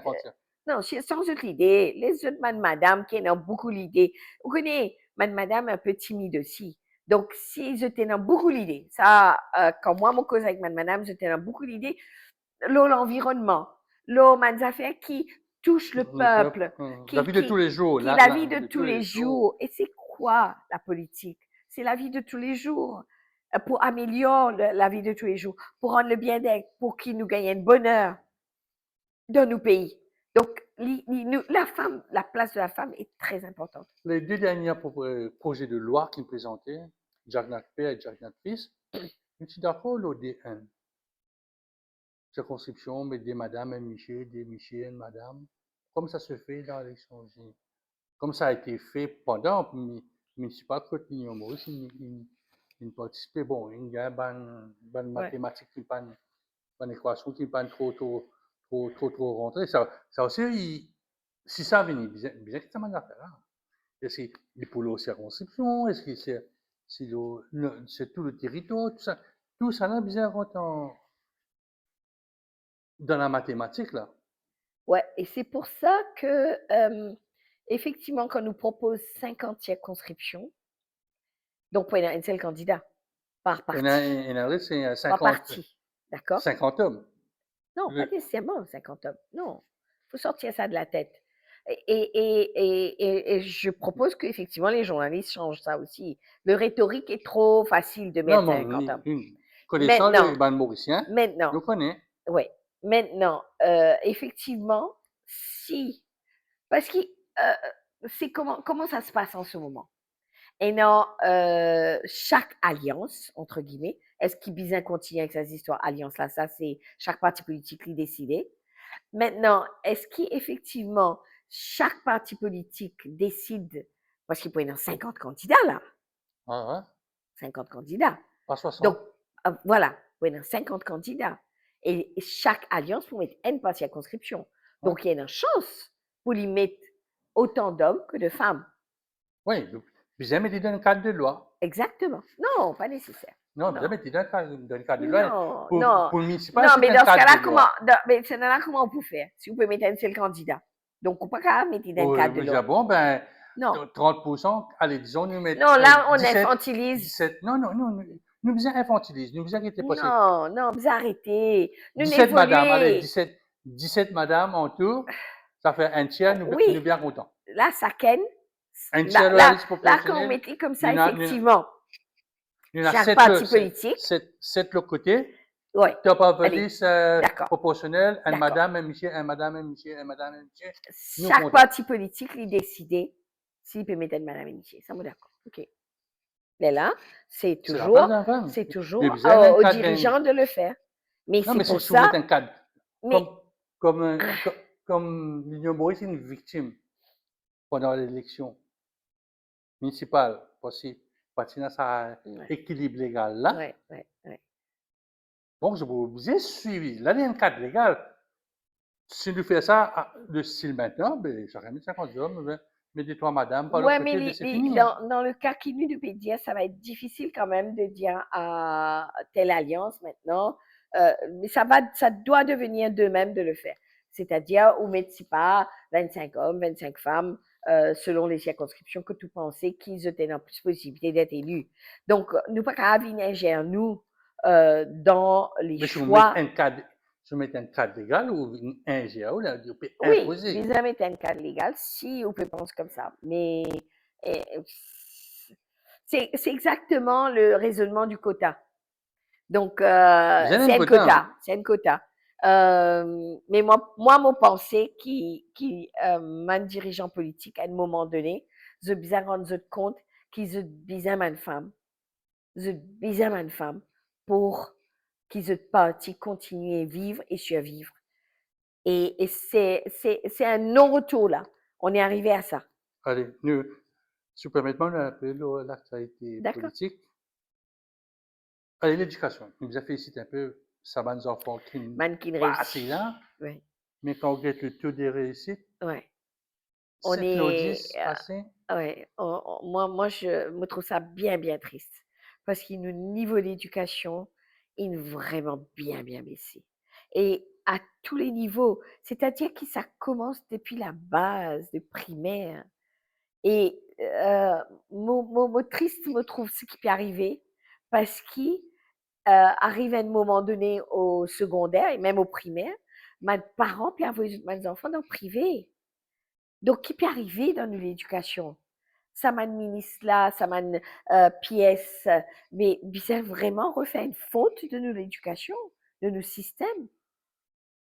Non, sans autre idée. Les autres madame qui ont beaucoup l'idée. Vous connaissez, madame un peu timide aussi. Donc, si je t'ai dans beaucoup l'idée, ça, quand moi, mon cause avec madame, je t'ai dans beaucoup l'idée, l'environnement, mes affaires qui touchent le peuple, la vie de tous les jours. La vie de tous les jours. Et c'est quoi la politique? C'est la vie de tous les jours. Pour améliorer la vie de tous les jours, pour rendre le bien-être, pour qu'ils nous gagnent un bonheur dans nos pays. Donc, la femme, la place de la femme est très importante. Les deux derniers projets de loi qu'ils présentaient, Jack Père et Jack Fils, je suis d'accord, l'ODN, circonscription, mais des madame et Michel, des Michel et madame, comme ça se fait dans l'échange. Comme ça a été fait pendant le municipal que l'Union Maurice, il participait, bon, il y a une Ouais. mathématique qui pas une équation qui pas trop rentrée. Ça aussi, si ça venait, bien que ça m'a affaire là. Est-ce que c'est pour la circonscription? Est-ce que c'est tout le territoire? Tout ça là, bien rentre dans la mathématique là. Ouais, et c'est pour ça que, effectivement, quand on nous propose 50 circonscriptions, donc pour un seul candidat, par Il y en a, parti, il y en a, c'est par 50, parti, d'accord? 50 hommes. Non, pas Le- nécessairement 50 hommes, non. Il faut sortir ça de la tête. Et je propose qu'effectivement les journalistes changent ça aussi. Le rhétorique est trop facile de Non, mettre non, 50 hommes. connaissant Maintenant, le ban mauricien, maintenant, nous connaît. ouais, maintenant, effectivement, si parce que, c'est comment ça se passe en ce moment? Et non, chaque alliance, entre guillemets, est-ce qu'ils bien continuer avec ces histoires alliance là? Ça, c'est chaque parti politique qui décide. Maintenant, est-ce qu'effectivement, chaque parti politique décide, parce qu'il peut y avoir 50 candidats là, Ah, ouais, 50 candidats. pas Donc, 60. voilà, il y avoir 50 candidats. Et chaque alliance pour mettre N par circonscription. Ouais. Donc, il y a une chance pour y mettre autant d'hommes que de femmes. Oui, vous avez dit dans le cadre de loi. Exactement. Non, pas nécessaire. Non, vous Non. avez dit dans le cadre de loi. Non, non, Pour le municipal, non, c'est mais un dans ce cadre cas-là, de comment, loi. mais c'est là comment on peut faire? Si vous pouvez mettre un seul candidat. Donc, on ne peut pas mettre dans un Oui, cadre de vous dites, loi. bon, ben, Non. 30%, allez, disons, nous mettons Non, là, on 17, infantilise. 17, non, non, non, nous faisons infantilise, nous vous inquiétez pas, c'est Non, non, vous arrêtez. Nous 17 madame, allez, évoluer. 17 madame en tout, ça fait un tiers, nous Oui, bien contents. là, ça ken. Un Là, tiers de la là, liste là, quand on proportionnelle, mettait comme ça, nous avons effectivement, chaque 7 parti politique, le côté, oui, tu n'as pas allez, liste d'accord, proportionnelle, un d'accord. madame, un monsieur, un madame, un monsieur, un madame, un monsieur, nous Chaque contents. parti politique, il décidait s'il peut mettre madame amitié. Ça, me d'accord. OK. Mais là, c'est C'est la place toujours, d'un femme. c'est Mais toujours vous avez un aux cadre dirigeants de le faire. Mais non, c'est mais pour si vous mettez ça, un cadre, mais comme, comme, comme l'Union Maurice est une victime pendant l'élection municipale, parce que ça ouais, équilibre légal là, ouais, ouais, ouais. donc je vous ai suivi. Là, il y a un cadre légal. Si nous faisons ça de style maintenant, ben, chacun met 50 hommes, ben, mettez trois madame par l'autre Ouais, mais côté, ben, c'est fini. Hein. dans le cas qui nous de dire, ça va être difficile quand même de dire à telle alliance maintenant, mais ça doit devenir d'eux-mêmes de le faire. C'est-à-dire, ou mettre si pas 25 hommes, 25 femmes, selon les circonscriptions que tu pensais qu'ils étaient dans plus possibilité d'être élus. Donc, nous pas qu'à venir nous dans les Mais si vous mettez choix. un cadre, si vous mettez un cadre légal ou un GAO, là, vous pouvez Oui, imposer. visa mettre un cadre légal si on peut penser comme ça. Mais euh, c'est exactement le raisonnement du quota. Donc, Vous avez un c'est un quota. Hein. quota, c'est un quota. Mais moi, mon pensée qui man dirigeant politique à un moment donné, je bien rendre compte qu'ils ont besoin d'une femme, ils ont besoin d'une femme pour qu'ils aient parti continuer à vivre et survivre. Et c'est un non-retour là. On est arrivé à ça. Allez, nous, si vous permettez, on a un peu l'actualité D'accord? politique. Allez, l'éducation. Nous vous a félicité un peu, ça va nous enfants qui ne Mannequin pas assez réussi. là, Ouais, mais quand on regarde le taux de réussite, ouais. On 7 sur est, 10 passé. ouais. Moi, je me trouve ça bien, bien triste parce qu'il nous niveau d'éducation, il est vraiment bien, bien baissé. Et à tous les niveaux, c'est-à-dire que ça commence depuis la base, de primaire. Et mon triste me trouve ce qui peut arriver parce qu'il arrive à un moment donné au secondaire et même au primaire, mes parents puis envoyer mes enfants dans le privé. Donc, qui peut arriver dans l'éducation? Ça m'administre là, ça m'an pièce, mais ça vraiment refait une faute de l'éducation, de nos systèmes.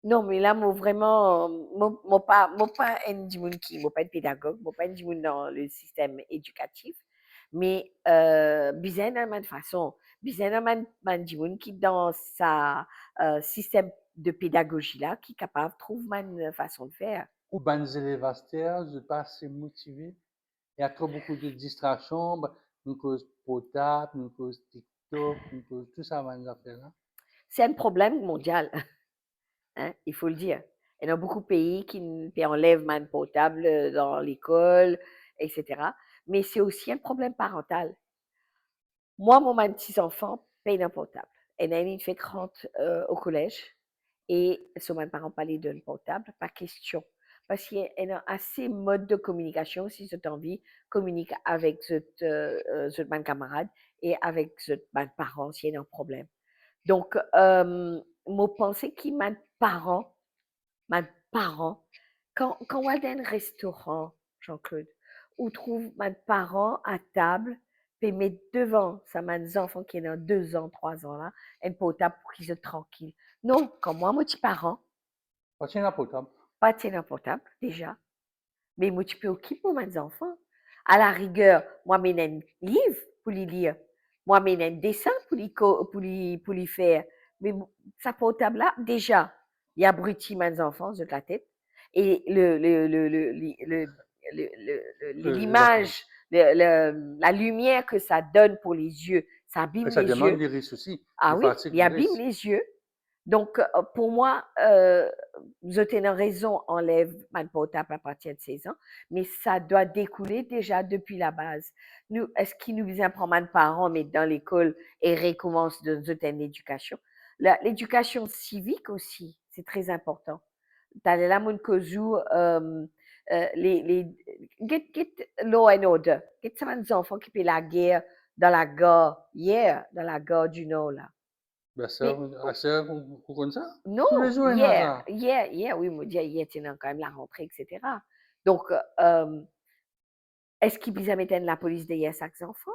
Non, mais là, moi, vraiment, moi, pas un du monde qui, moi, pas un pédagogue, moi, pas un du monde dans le système éducatif, mais, bizarre de la façon, bizarre du monde qui, dans sa système de pédagogie là, qui est capable de trouver une façon de faire. Ou ben les élèves à cette heure, je pas assez motivé. Il y a trop beaucoup de distractions, une cause potable, une cause TikTok, une cause tout ça, ben, affaires-là. C'est un problème mondial, hein, il faut le dire. Il y a beaucoup de pays qui enlèvent man portable dans l'école, etc. Mais c'est aussi un problème parental. Moi, mon petit enfant paye un portable. Elle a une fait 30 au collège et son mes parents parler d'un portable, pas question. Parce qu'elle a assez mode de communication, si tu as envie, communique avec mon camarade et avec mes parents s'il y a un problème. Donc, moi, pensais que mes parents, quand on va dans un restaurant, Jean-Claude, on trouve mes parents à table, puis mettre devant ça, mes enfants qui ont 2 ans, 3 ans là, un portable pour qu'ils soient tranquilles. Non, quand moi, mon petit parent, Pas tiens la potable. pas de un portable, déjà, mais moi, tu peux occuper mes enfants. À la rigueur, moi, j'ai un livre pour les lire. Moi, j'ai un dessin pour les faire. Mais ça portable là, déjà, il y a abruti mes enfants de la tête. Et La, l'image, la lumière que ça donne pour les yeux, ça abîme ça les demande yeux. l'iris aussi, Ah les oui, fatigues il abîme l'iris. les yeux. Donc, pour moi, je tenais raison, enlève ma portable à partir de 16 ans, mais ça doit découler déjà depuis la base. Nous, est-ce qu'il nous vient prendre un parent, mais dans l'école et recommence de une éducation? L'éducation civique aussi, c'est très important. Dans la mon kozu, get law and order, get ça des enfants qui fait la guerre dans la gare, hier, dans la gare du Nord, là. Mais La sœur, vous connaissez ça? Tous les non, jours, il y a hier, ça. hier, hier, oui, me dire hier, c'est quand même la rentrée, etc. Donc, est-ce qu'ils bisa mettre la police derrière chaque enfant?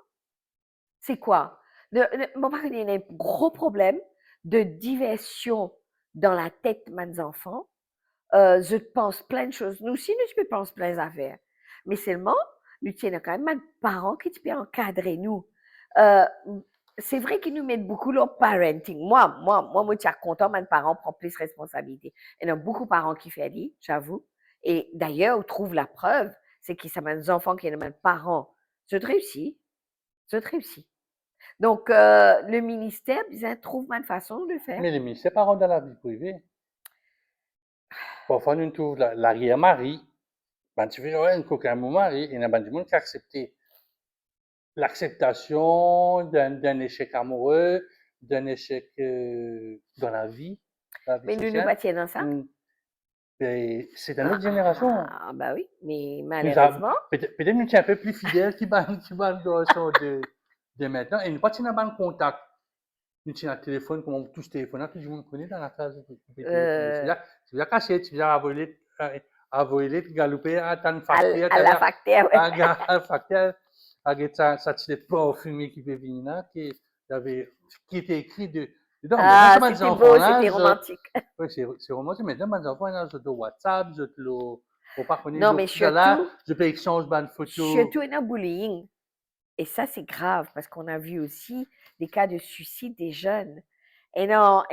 C'est quoi? Mon mari, il y a un gros problème de diversion dans la tête de mes enfants. Je pense plein de choses. Nous aussi, nous pensons plein d'affaires. Mais seulement, nous tenons quand même des parents qui peuvent encadrer nous. Euh, c'est vrai qu'ils nous mettent beaucoup leur parenting. Moi, je suis content, mes parents prennent plus de responsabilité. Il y a beaucoup de parents qui font ça, j'avoue. Et d'ailleurs, on trouve la preuve, c'est qu'ils sont des enfants qui ont des parents. Je réussis. Je réussis. Donc, le ministère, ils trouvent une façon de le faire. Mais les ministères parents dans la vie privée. Parfois, nous trouvons l'arrière-mari. Ben, tu fais, ouais, un mari, il y a ben, du monde qui a accepté l'acceptation d'un échec amoureux, d'un échec dans la vie Mais nous, nous sociale. pas dans ça. Et c'est une Ah, autre génération. ah, bah oui, mais Nous avons, malheureusement, peut-être nous sommes un peu plus fidèles qui va garçon de maintenant. Et nous pas de bon contact. Nous sommes un téléphone, comme on touche téléphone, tout le monde connaît dans la classe de téléphone. euh, C'est bien caché, c'est bien à voler, galoper, à t'en facteur, à la facteur, ouais. à facteur, avec ça, c'est parfumé qui peut venir là, qui était écrit dedans. Maintenant, Ah, ça, mes c'était enfants beau, là, c'était romantique. oui, c'est romantique. Maintenant, mes enfants là, sur WhatsApp, pour pas connaître Non, le mais coup de là, surtout, je peux échanger une photo. surtout dans le bullying. Et ça, c'est grave parce qu'on a vu aussi des cas de suicide des jeunes. Et non,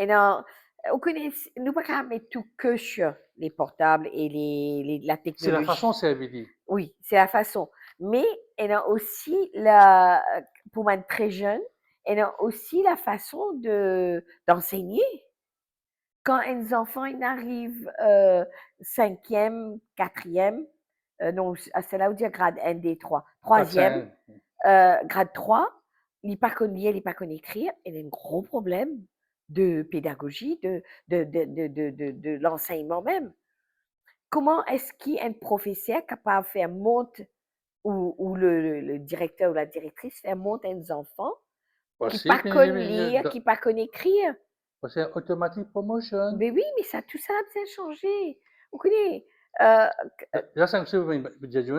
on connaît, nous pas qu'à mettre tout que sur les portables et la C'est la façon, technologie. c'est dit. Oui, c'est la façon. Mais elle a aussi la, pour être très jeune, elle a aussi la façon d'enseigner. Quand un enfant il arrive cinquième, quatrième, non, c'est là où dire grade 1, D, 3, troisième, Quatre-cinq. grade 3, il n'est pas connu lire, il n'est pas connu écrire, il a un gros problème de pédagogie, de l'enseignement même. Comment est-ce qu'un professeur capable de faire monter ou le directeur ou la directrice fait monter des enfants qui ne Voici, connaissent lire, qui ne connaissent écrire? voici automatic promotion. Mais oui, mais ça, tout ça a bien changé. Vous connaissez, euh, Là, ça me semble, j'ai dû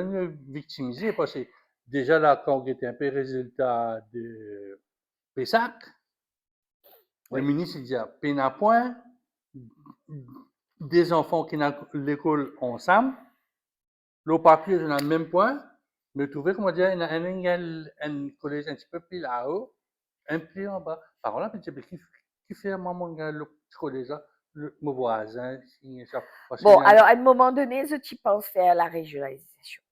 victimiser parce que déjà là, quand on était un peu résultat de PESAC, le oui, ministre il dit, peine à point, des enfants qui dans l'école ensemble, le papier est dans le même point, mais trouver, comment dire, un collège un petit peu plus là-haut, un plus en bas. Par là, qui fait maman le collège là, mon voisin, ça, parce qu'il Bon, y a, alors à un moment donné, tu penses faire la régionalisation.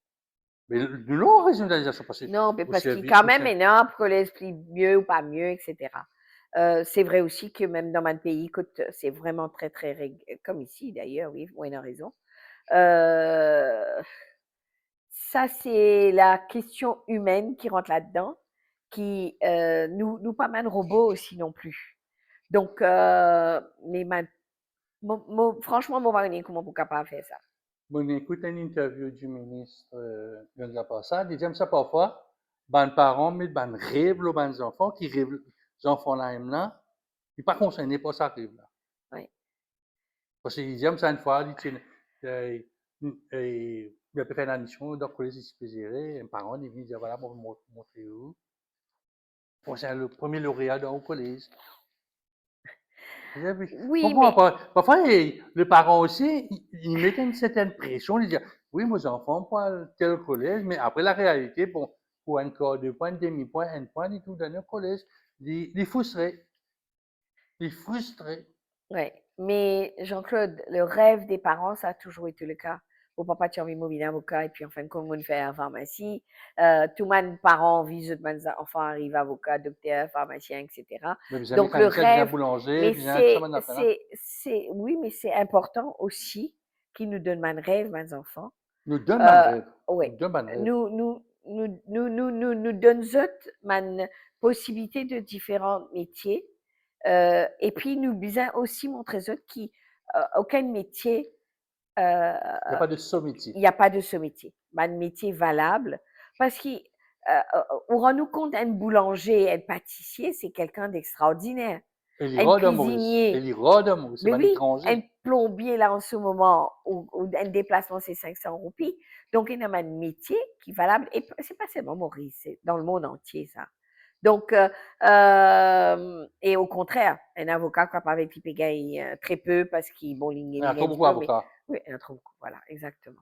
mais de l'eau régionalisation, parce que Non, mais au parce qu'il service, quand au même sein, énorme pour les explique mieux ou pas mieux, etc. C'est vrai aussi que même dans mon pays, écoute, c'est vraiment très, très, comme ici d'ailleurs, oui, Wayne a raison. Euh, Ça, c'est la question humaine qui rentre là-dedans, qui nous pas mal robots aussi non plus. Donc, mais franchement, mon mari, comment vous capable faire ça? bon, écoute une interview du ministre de la passade, il dit ça parfois, ben parents mettent ben rêve les ben enfants qui rêvent les enfants là même là, ils pas concernés par ça rêve là. Ouais. Parce qu'ils aiment ça une fois, ils tiennent, il a fait une mission dans le collège ici un parent il vient dire voilà pour vous montrer où. Bon, c'est le premier lauréat dans le collège. Oui, Parfois, mais parfois, les parents aussi, ils mettent une certaine pression, ils disent, oui, mes enfants, pas tel collège, mais après la réalité, bon, pour un quart de point, demi-point, un point, et tout dans le collège, ils frustrés, ils frustrés. ouais. Mais Jean-Claude, le rêve des parents, ça a toujours été le cas. Mon papa, tu as envie de mobile avocat, et puis en fin de compte, on fait la pharmacie. Tout le monde, parents, visent de enfants arrivent avocat, docteur, pharmacien, etc. Mais vous avez Donc quand le même ça, bien rêve, boulanger, mais bien ça, maintenant, là. oui, mais c'est important aussi qu'ils nous donnent un rêve, mes enfants. Nous donne un Euh, rêve, nous ouais. donne un rêve. Nous donne une possibilité de différents métiers. Et puis, nous besoin aussi montrer autres qui, aucun métier, euh, Il n'y a pas de sommité. il n'y a pas de ce métier. Un métier valable. Parce qu'on rend nous compte, un boulanger, un pâtissier, c'est quelqu'un d'extraordinaire. Elle Un ira de Maurice, elle cuisinier, ira de Maurice, c'est mais pas un oui, un étranger. plombier là en ce moment, ou un déplacement c'est 500 roupies. Donc, il y a un métier qui est valable. Et c'est pas seulement Maurice, c'est dans le monde entier ça. Donc, et au contraire, un avocat capable avec qui gagne très peu parce qu'il bon, Il il y a gagne un trop petit beaucoup peu, mais d'avocats. oui, il y en a trop beaucoup. Voilà, exactement.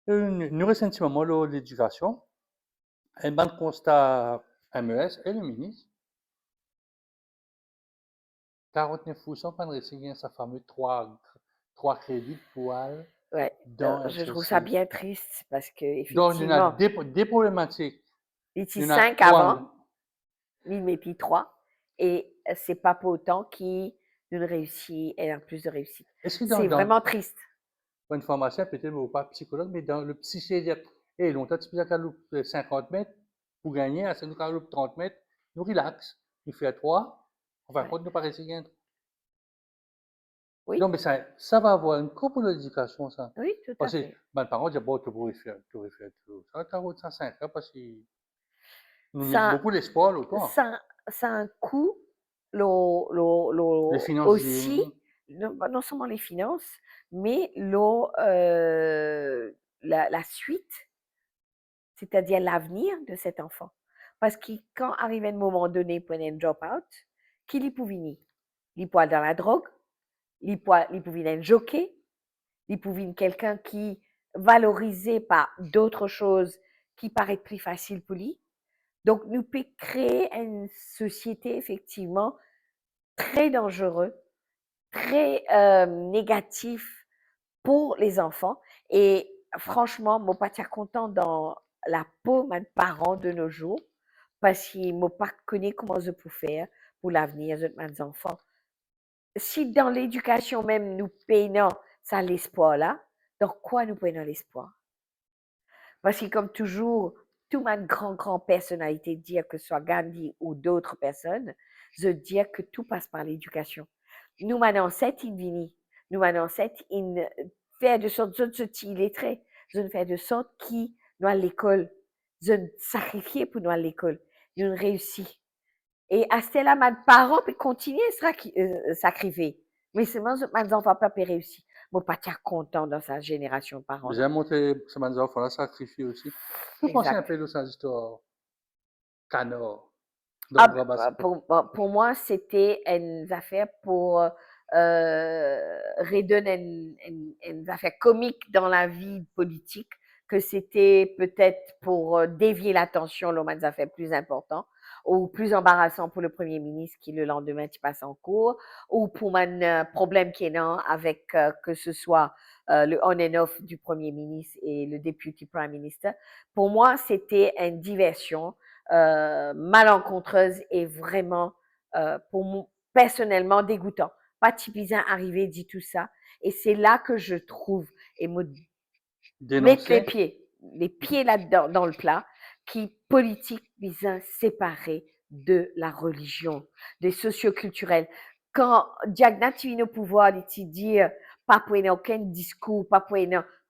Nous ressentons l'éducation, un bon constat MES et le ministre. 49% pas de réussir sa fameux trois crédits pour aller Ouais, dans je trouve ça LCC. bien triste parce que Donc, il y a effectivement, des problématiques. il était Il y en a 5 trois. avant, il m'était 3, et c'est pas pour autant qu'il d'une réussite et un plus de réussite. Est-ce que C'est dans vraiment triste. une formation, peut-être, ou pas psychologue, mais dans le psychédèque, et longtemps, tu peux faire 50 mètres pour gagner, à ce nous 30 mètres, nous relax, nous fait 3, enfin, Ouais. quand nous pas réussir. Oui, Non, mais ça va avoir une couple d'éducation, ça. oui, tout à Parce que fait. mes parents disent, bon, tu pourrais faire tout ça, tu as 5 ans, parce qu'ils nous mettent Ça, beaucoup d'espoir, l'autre. ça, ça a un coût, Les finances aussi, viennent. non seulement les finances, mais la suite, c'est-à-dire l'avenir de cet enfant. Parce que quand arrive un moment donné pour un drop-out, qui lui pouvait venir? Il peut dans la drogue, il peut venir un jockey, il peut venir quelqu'un qui valorisé par d'autres choses qui paraissent plus faciles pour lui. Donc, nous pouvons créer une société effectivement très dangereuse, très négatif pour les enfants. Et franchement, je ne suis pas très content dans la peau de mes parents de nos jours parce qu'ils ne pas connu comment je peux faire pour l'avenir de mes enfants. Si dans l'éducation même, nous payons ça l'espoir là, donc quoi nous payons l'espoir? Parce que comme toujours, toute ma grande personnalité dire que ce soit Gandhi ou d'autres personnes, je dire que tout passe par l'éducation. Nous, mon ancêtre, il vini. Nous, mon ancêtre, il fait de sorte, je ne illettré. Je ne fais de sorte qui, nous, à l'école, je ne sacrifier pour nous à l'école. Nous réussit. Et à ce là, mes parents peuvent continuer à sacrifier. Mais c'est moi, mes enfants pas réussir. Moi, pas content dans sa génération de parents là. J'ai montré ce mes enfants-là sacrifier aussi. Je pensais un Exact. peu à cette histoire canard dans Ah, le Grand bah, Bassin. pour moi, c'était une affaire pour redonne une affaire comique dans la vie politique, que c'était peut-être pour dévier l'attention là, des affaires plus importantes ou plus embarrassant pour le premier ministre qui le lendemain tu passe en cours, ou pour un problème qui est là avec que ce soit le on and off du premier ministre et le deputy prime minister. Pour moi, c'était une diversion malencontreuse et vraiment, pour moi, personnellement dégoûtant. Pas Bizin arrivé, dit tout ça. Et c'est là que je trouve, et me mettre Dénoncer. les pieds là-dedans, dans le plat, qui politique Bizin séparé de la religion, des socioculturels. Quand Diagna vient au pouvoir, il dit, pas pour aucun discours, pas pour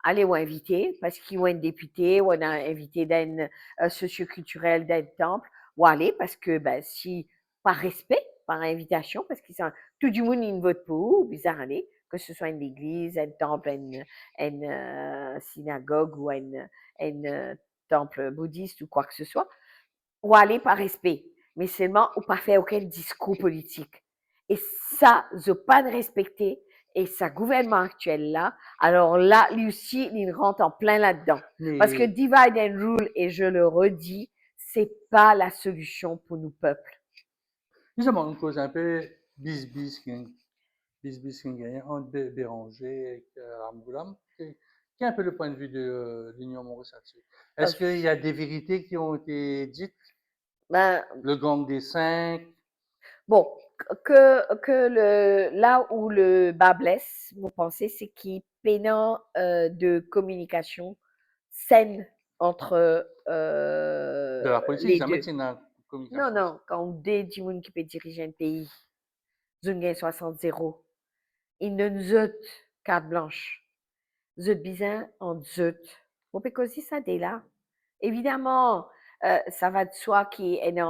aller ou inviter, parce qu'il y a un député, ou un invité d'un socioculturel d'un temple, ou aller, parce que, ben, si, par respect, par invitation, parce qu'ils sont, tout du monde, il vote pour, bizarre aller, que ce soit une église, un temple, une synagogue ou un temple bouddhiste ou quoi que ce soit, ou aller par respect, mais seulement ou pas faire aucun discours politique. Et ça, je pas de respecter, et sa gouvernement actuel là, alors là, lui aussi, il rentre en plein là-dedans. Parce que Mais, divide and rule, et je le redis, c'est pas la solution pour nous peuples. justement, on cause un peu bis qui gagne entre Béranger et Ramgoulam, qui est un peu le point de vue de l'Union Maurice là-dessus. Euh, Est-ce qu'il y a des vérités qui ont été dites? ben, Le gang des cinq, bon, là où le bas blesse, vous pensez, c'est qu'il y peinant de communication saine entre de la politique, les jamais deux. c'est une Non, communication. non, quand on dit du monde qui peut diriger un pays, Zunga 60-0, il ne nous a carte blanche. Zut bizin en zut. Bon, parce que ça dès là. Évidemment, ça va de soi qui est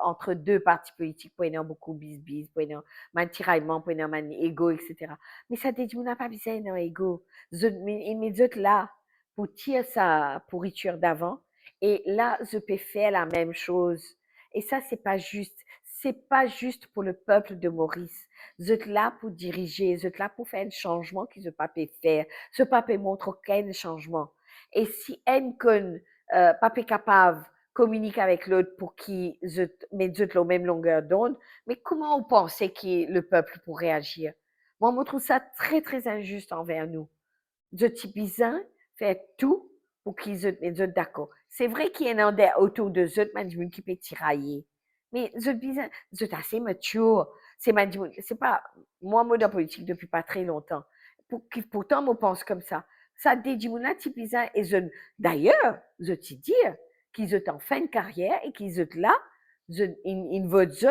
entre deux partis politiques, pour avoir beaucoup bis, pour avoir un tiraillement, pour avoir un ego, etc. Mais ça dit, on n'a pas besoin d'un ego. Il me dit là, pour tirer sa pourriture d'avant, et là, je peux faire la même chose. Et ça, c'est pas juste. C'est pas juste pour le peuple de Maurice. Vous êtes là pour diriger, vous êtes là pour faire un changement qu'ils ne peuvent pas faire. Ce pape montre aucun changement. Et si un con pas capable communique avec l'autre pour qu'il mette la même longueur d'onde, mais comment on pensait que le peuple pourrait agir? Moi, je trouve ça très, très injuste envers nous. Je suis bizarre, fait tout pour qu'ils se mettent d'accord. C'est vrai qu'il y en a des autour de eux, mais qui peut tirailler. Mais je bizarre, je suis assez mature. C'est pas, moi, dans la politique depuis pas très longtemps. Pourtant, je pense comme ça. Ça dit, moi, bizarre, et d'ailleurs, je te dis qu'ils sont en fin de carrière et qu'ils sont là, ils votent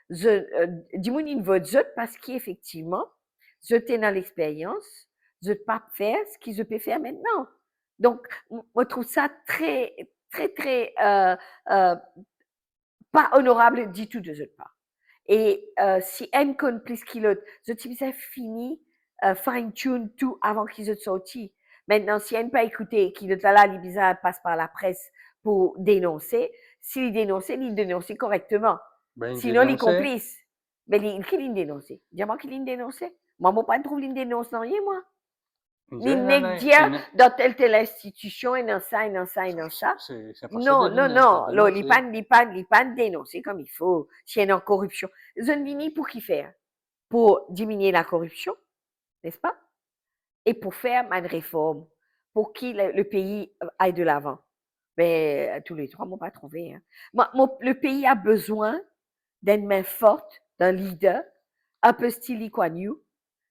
dis-moi, ils votent parce qu'effectivement, je t'ai dans l'expérience, je ne peux pas faire ce qu'ils peuvent faire maintenant. Donc, je trouve ça très, très, très pas honorable du tout de notre part. Et si un con plus qu'il l'autre, je t'ai fini fine-tune tout avant qu'ils aient sorti. Maintenant, si un pas écouté, qu'il est là, les bizarres passent par la presse pour dénoncer, s'il dénonce, il dénonce correctement. Ben, il Sinon, les dénonçait. complices, mais qui l'ont dénoncé? Dis-moi qui l'ont dénoncé? Moi, je ne pas trouve l'ont dénoncé dans rien, moi. Il Ni disait, non, nèg non, dire dans telle institution, et dans ça, et dans ça, et dans ça. c'est pas ça de Non, non, de non. Là, dénoncer. il pas dénoncer comme il faut. S'il y a une corruption. Ils ont venu pour qui faire? Pour diminuer la corruption, n'est-ce pas? Et pour faire une réforme, pour que le pays aille de l'avant. Mais tous les trois, m'ont pas trouvé. Hein. Le pays a besoin d'une main forte, d'un leader, un peu style Lee Kuan Yew,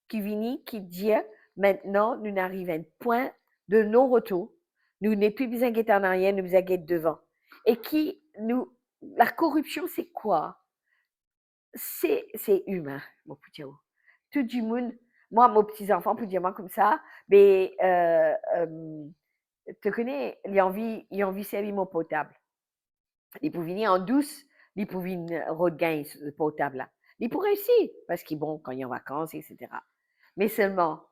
qui vient, qui dit maintenant, nous arrivons à un point de non-retour. Nous n'avons plus besoin d'être en arrière, nous besoin d'être devant. Et qui nous, la corruption, c'est quoi? C'est humain, mon petit. Tout du monde, moi, mes petits-enfants, pour dire moi comme ça, mais tu connais, ils ont envie de servir mon potable. Ils peuvent venir en douce, ils peuvent venir regagner ce potable-là. Ils pourraient aussi, parce qu'ils bon, quand ils sont en vacances, etc. Mais seulement,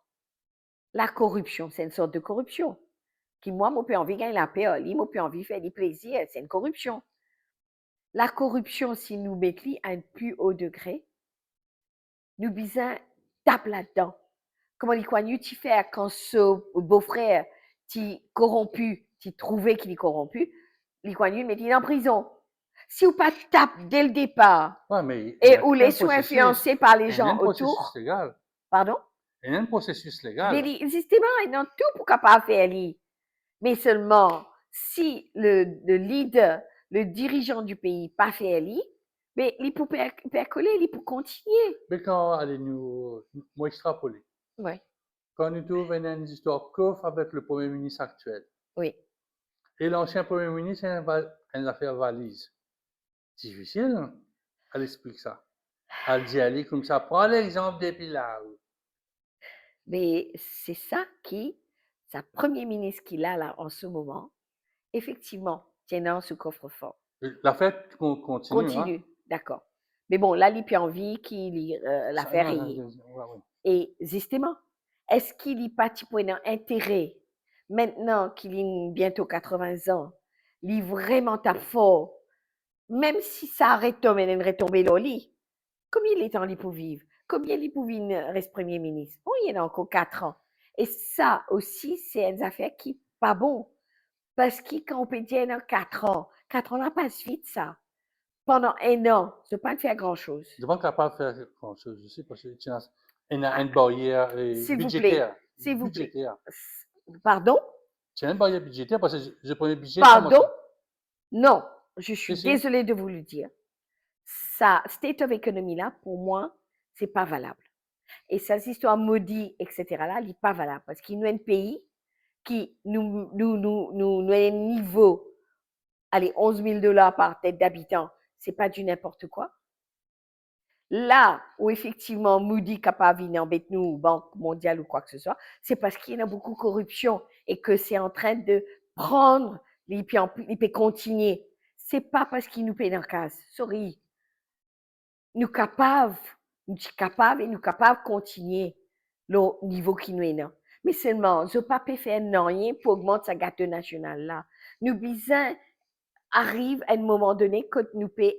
la corruption, c'est une sorte de corruption. Qui, moi, j'ai plus envie de gagner la paix, j'ai plus envie de faire des plaisirs, c'est une corruption. La corruption, si nous mettons à un plus haut degré, nous besoin tape là-dedans. Comment Lee Kuan Yew tu fais quand ce beau-frère tu corrompu, tu trouvais qu'il est corrompu, Lee Kuan Yew met il en prison. Si vous pas tape dès le départ Ouais, mais il y et a ou tout un les soins processus. influencés par les Il y a gens un processus autour, légal. pardon, Il y a un processus mais légal. justement, ils ont tout pour capable faire lui. Mais seulement si le leader, le dirigeant du pays pas fait lui, mais il peut percoler, il peut continuer. Mais quand allez nous extrapoler, Ouais, quand nous trouvons une histoire courte avec le Premier ministre actuel, oui. et l'ancien Premier ministre a une affaire valise, difficile, hein, elle explique ça. Elle dit aller comme ça, prends l'exemple des Pilar. Mais c'est ça qui, sa premier ministre qu'il a là en ce moment, effectivement, tiennant ce coffre-fort. La fête continue, hein. Continue, d'accord. Mais bon, là, il n'y a envie qu'il l'affaire Non, est. ouais, ouais. Et justement, est-ce qu'il n'y a pas un intérêt, maintenant qu'il a bientôt 80 ans, il vraiment tape fort, même si ça arrête de retomber au lit, combien de temps il peut vivre? Combien il peut vivre reste Premier ministre? Bon, il y en a encore 4 ans. Et ça aussi, c'est une affaire qui n'est pas bon. Parce que quand on peut dire dans 4 ans, là passe vite ça. Pendant un an, je ne peux pas faire grand-chose. Je ne suis pas capable de faire grand-chose aussi parce qu'il y a Ah, une barrière s'il vous plaît, budgétaire. s'il vous plaît. Budgétaire. Pardon? C'est une barrière budgétaire parce que je prends le budget de Pardon? commencer. Non, je Si, suis si. désolée de vous le dire. Ça, state of economy là, pour moi, c'est pas valable. Et cette histoire maudit, etc. là, elle n'est pas valable parce qu'il y a un pays qui nous a un niveau, allez, 11 000 $ par tête d'habitant, c'est pas du n'importe quoi. Là où effectivement Moody capable venir embêter nous, Banque mondiale ou quoi que ce soit, c'est parce qu'il y a beaucoup de corruption et que c'est en train de prendre, il peut continuer. C'est pas parce qu'il nous paye dans la case. Sorry. Nous capables, nous sommes capables et nous capables de continuer le niveau qui nous est là. Mais seulement, je ne peux pas faire rien pour augmenter sa gâteau national là. Nous besoin arrive à un moment donné que nous peut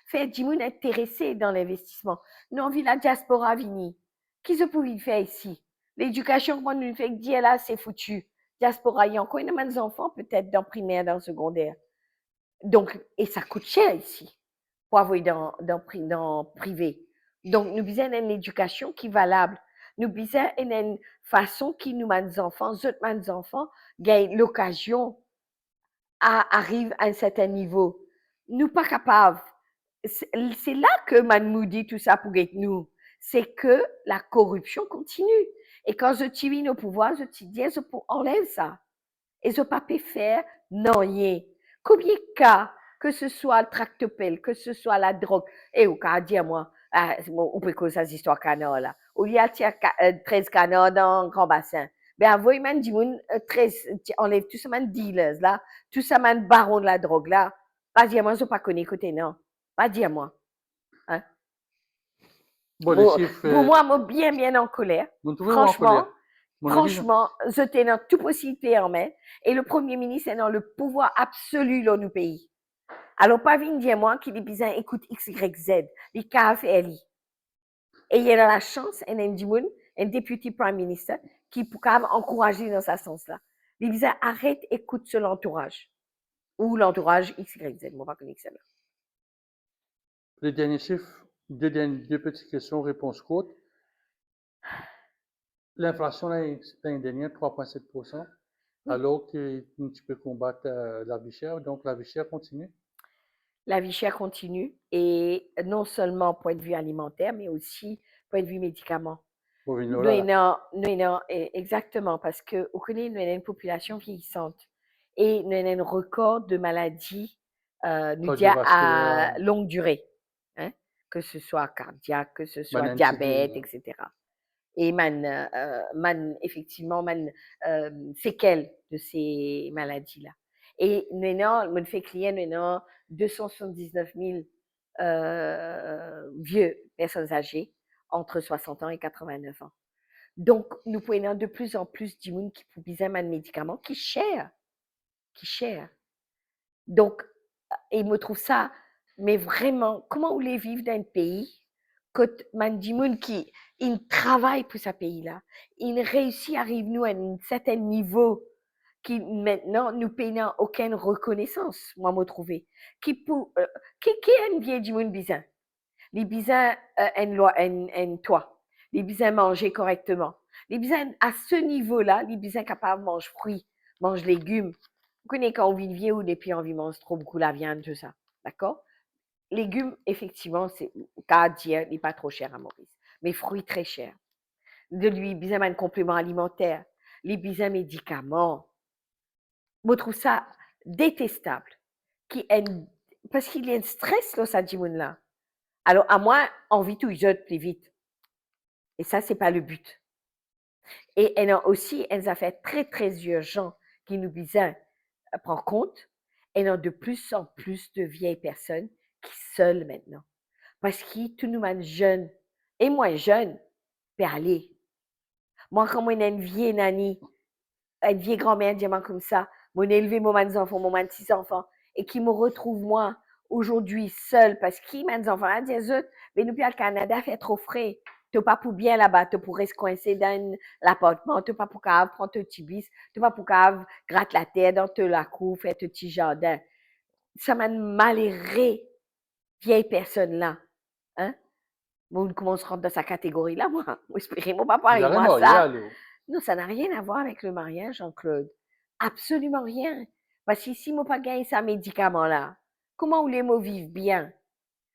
faire du monde intéressé dans l'investissement. Nous envie la diaspora vini. Qu'est-ce que vous faire ici? L'éducation, comment nous fait dire là, c'est foutu. Diaspora, il y a encore des enfants peut-être dans primaire, dans secondaire. Donc, et ça coûte cher ici pour avoir dans privé. Donc, nous besoin d'une éducation qui est valable. Nous besoin d'une façon qui nous les enfants, autres enfants, gagnent l'occasion arrive à un certain niveau. Nous pas capables. C'est là que Man dit tout ça pour être nous. C'est que la corruption continue. Et quand je tire nos pouvoirs, je te dis, je enlève ça. Et je ne peux pas faire non rien. Combien de cas, que ce soit le tractopelle, que ce soit la drogue, et au cas, dis-moi, on peut causer ces histoires canards là. Au lieu de 13 canards dans un grand bassin. Ben, avant, il m'a dit, 13, enlève tout ça, man dealers là, tout ça, man baron de la drogue là. Pas dire moi, je ne pas connais côté, non. Pas dire moi. Hein? Bon, les Pour chiffres, moi, moi, bien en colère. vous ne trouvez pas en Franchement, colère. Mon avis, je t'ai dans toute possibilité en main. Et le Premier ministre est dans le pouvoir absolu dans nos pays. Alors, pas venir dire moi qu'il est besoin écoute X, Y, Z, les KFLI. Et il y a la chance, un député prime minister, qui peut encourager dans ce sens-là. Il besoin arrête, écoute sur l'entourage. Ou l'entourage X, Y, Z. Moi, pas connaître ça là. les derniers chiffres, deux petites questions, réponse courte. L'inflation l'année dernière, 3,7%, Oui. alors que tu peux combattre la vie chère, donc la vie chère continue. La vie chère continue, et non seulement point de vue alimentaire, mais aussi point de vue médicaments. Bon, Nous avons, exactement, parce que au Congo, nous avons une population vieillissante et nous avons un record de maladies nous dire cardiovasculaire, à longue durée, hein, que ce soit cardiaque, que ce soit banane, diabète, etc. Et effectivement, séquelles de ces maladies-là. Et nous avons fait client, nous avons 279 000 vieux personnes âgées entre 60 ans et 89 ans. Donc, nous pouvons de plus en plus de monde qui peut besoin de médicaments qui cher, qui cher. Donc, et me trouve ça, mais vraiment, comment vous voulez vivre dans un pays Quand man di moun qui il travaille pour ce pays-là, il réussit à arriver nous à un certain niveau qui maintenant nous payons aucune reconnaissance, moi me trouver. Qui pour qui est un vieil di moun bizarre? Les bizarres une loi, un toit. Les bizarres manger correctement. Les bizarres à ce niveau-là, les bizarres capables de manger fruits, manger légumes. Vous connaissez quand on vit vieux ou depuis on vit mange trop beaucoup la viande, tout ça. D'accord? Légumes, effectivement, c'est qu'à dire, il n'est pas trop cher à Maurice. Mais fruits très chers. De lui, bizarre un complément alimentaire. Les bizarres médicaments. Je trouve ça détestable. Parce qu'il y a un stress, là, ça dit là. Alors, à moi, on vit tout jeune plus vite. Et ça, c'est pas le but. Et elle a aussi un affaire très, très urgent qui nous besoin prendre compte. Elle a de plus en plus de vieilles personnes qui seules maintenant. Parce que tout le monde jeune, et moi jeune, peut aller. Moi, quand on a une vieille nanny, une vieille grand-mère, diamant comme ça, mon élevé mon enfants, mon 6 enfants, et qui me retrouve moi, aujourd'hui, seule, parce que mes enfants, là, disent, mais nous, puis au Canada, fait trop frais. Tu pas pour bien là-bas, tu pourrais se coincer dans l'appartement, tu pas pour cave, prendre ton petit bis, tu pas pour cave, gratte la terre dans la cour, faire ton petit jardin. Ça m'a malheuré, vieille personne-là. Hein? Moi, comment on se rentre dans sa catégorie-là, moi? Espérez mon papa Vous et allez moi marier, ça. alors. Non, ça n'a rien à voir avec le mariage, Jean-Claude. Absolument rien. Parce que si moi pas gagné ce médicament-là, comment vous voulez vivre bien?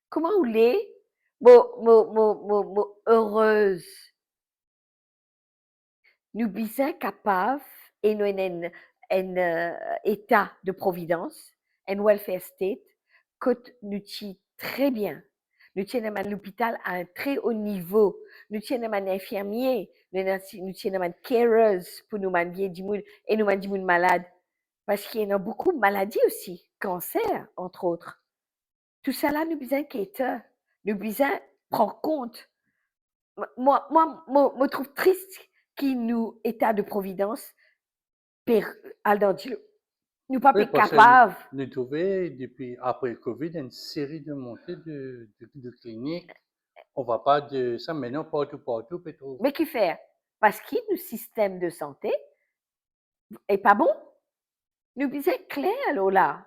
Comment vous voulez heureuse? Nous sommes capables, et nous avons un état de providence, un welfare state, que nous sommes très bien. Nous sommes à l'hôpital à un très haut niveau. Nous sommes un infirmier, nous sommes un carers pour nous manier du monde et nous manier du monde malade. Parce qu'il y a beaucoup de maladies aussi, cancer, entre autres. Tout ça là, nous besoin d'inquiéter, nous besoin prendre compte. Moi, me trouve triste qu'il nous état de providence, nous pas Oui, parce que capables. nous trouvons, depuis après le Covid, une série de montées de cliniques. On ne va pas de ça maintenant partout, partout, peut trouver. Mais que faire? Parce que notre système de santé est pas bon. Nous besoin clair là.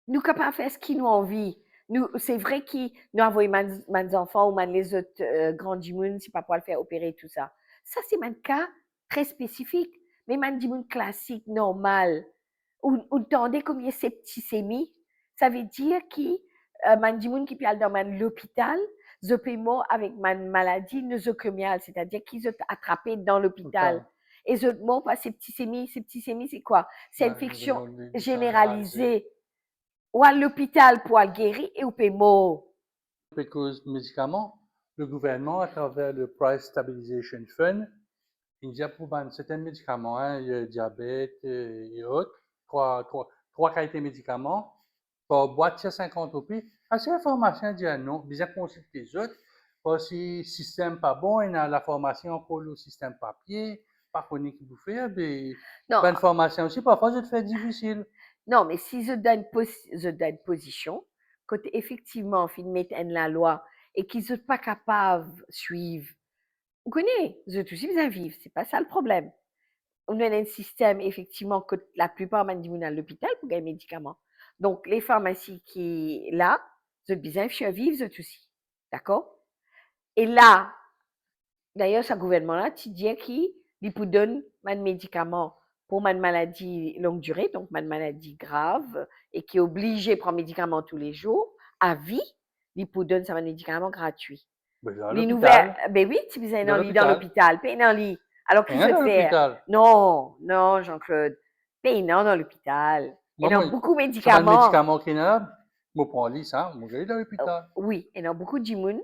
Nous capables de faire ce qui nous envie. Nous, c'est vrai que nous envoyons mes enfants ou les autres grands djimoun, c'est pas pour le faire opérer tout ça. Ça, c'est un cas très spécifique. Mais man djimoun classique, normal, ou tendez comme il y a septicémie, ça veut dire que man djimoun qui peut aller dans l'hôpital, je peux mort avec ma maladie nosocomiale, c'est-à-dire qu'ils sont attrapés dans l'hôpital. Et je mort par septicémie. Septicémie, c'est quoi? C'est une infection généralisée. Ou à l'hôpital pour être guéri et ou peut mort. Parce que médicaments, le gouvernement, à travers le Price Stabilization Fund, il dit pour certains médicaments, hein, le diabète et autres, trois qualités de médicaments, par boîte, c'est 50 roupies. À cette information, dit non, bien consulter les autres, parce que le système pas bon, il y a la formation pour le système papier, pas qu'on qui vous fait, mais bonne formation aussi, parfois, ça te fait difficile. Non, mais si je donne position, quand effectivement, ils mettent en la loi et qu'ils ne sont pas capables de suivre, vous connaissez, je suis bien vivre, c'est pas ça le problème. On a un système, effectivement, que la plupart sont à l'hôpital pour gagner des médicaments. Donc, les pharmacies qui sont là, je bien vivre, je aussi. D'accord? Et là, d'ailleurs, ce gouvernement-là, tu dis qu'il peut donner un médicament pour ma maladie longue durée, donc ma maladie grave, et qui est obligé de prendre médicaments tous les jours, à vie, il peut donner un médicament gratuit. Les nouvelles, ben oui, tu besoin d'un lit dans l'hôpital, paye un lit. Alors qu'il se fait. Non, non, Jean-Claude, paye dans l'hôpital. Il y a beaucoup de médicaments. C'est un médicament qui est là, je prends lit, ça, je vais dans l'hôpital. Oui, il y a beaucoup de gens.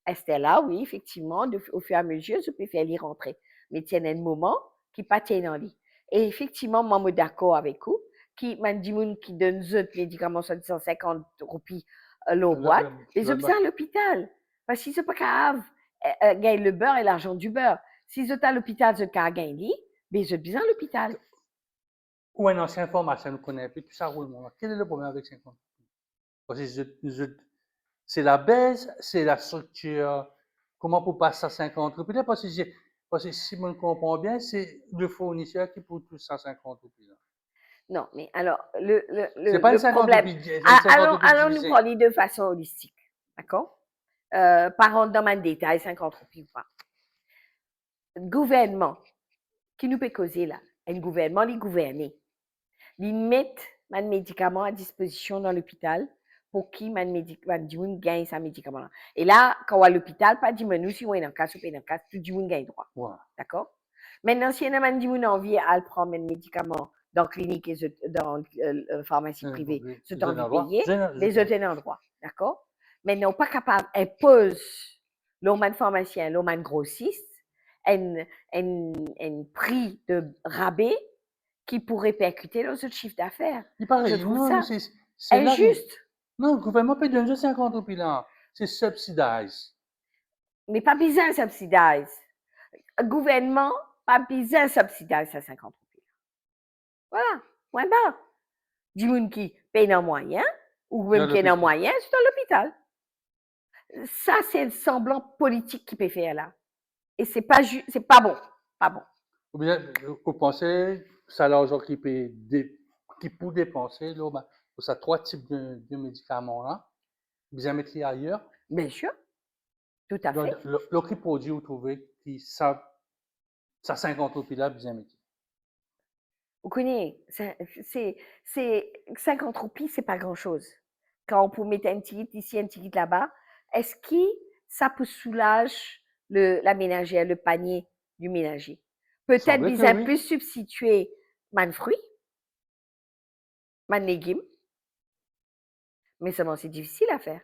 Estella, oui, effectivement, au fur et à mesure, je peux faire l'y rentrer. Mais il y a un moment qui pas dans lit. Et effectivement, moi, je suis d'accord avec vous, qui m'a dit qui donne d'autres médicaments, 150 roupies l'eau boîte, les observe à l'hôpital. Parce qu'ils ne sont pas capables de gagner le beurre et l'argent du beurre. S'ils sont à l'hôpital, ils sont capables de gagner, mais ils sont besoin à l'hôpital. Ou une ancienne formation, nous connaissons, puis tout ça roule. Quel est le problème avec 50? Parce que c'est la base, c'est la structure. Comment pour passer à 50 roupies là? Parce que si on comprend bien, c'est le fournisseur qui pour tous 150 roupies là. Non, mais alors, le, le, C'est le, pas une le 50 problème, roupies, une 50 roupies allons nous divisée. parler de façon holistique, d'accord? Par contre, dans le détail, 50 roupies ou pas. Le gouvernement, qui nous peut causer là, un gouvernement, les gouverner, ils mettent un médicament à disposition dans l'hôpital pour qui man gagne sa médicament là. Et là, quand on va à l'hôpital, pas du menu, si on est dans le cas, ou pas dans le cas, tout le monde gagne droit. Ouais. D'accord? Maintenant, si on a envie à prendre un médicament dans la clinique et dans la pharmacie privée, c'est envie de payer, les autres ont droit. D'accord? Maintenant, pas capable, impose l'homme pharmacien, l'homme grossiste, un prix de rabais qui pourrait percuter dans ce chiffre d'affaires. Il Je paraît, trouve non, ça c'est là que, injuste, non, le gouvernement peut donner 50 roupies là. C'est subsidise. mais pas besoin de subsidize. Le gouvernement, pas besoin de subsidize à 50 roupies. Voilà, point barre. Du monde qui paye un moyen, ou même qui est un moyen, c'est dans l'hôpital. Ça, c'est un semblant politique qui peut faire là. Et c'est pas bon. Pas bon. Ou bien, vous pensez, ça l'argent qui peut, qui peut dépenser, là, ben, ça trois types de médicaments là. Bien mettre ailleurs. Bien sûr, tout à fait. Donc, le qui produit, vous trouvez, qui ça 50 roupies là, bien mettre. Vous connaissez, c'est 50 roupies, c'est pas grand-chose. Quand on peut mettre un ticket ici, un ticket là-bas, est-ce que ça peut soulager la ménagère, le panier du ménager? Peut-être Semble que bien oui. plus substituer man fruits, man légumes, mais seulement c'est difficile à faire.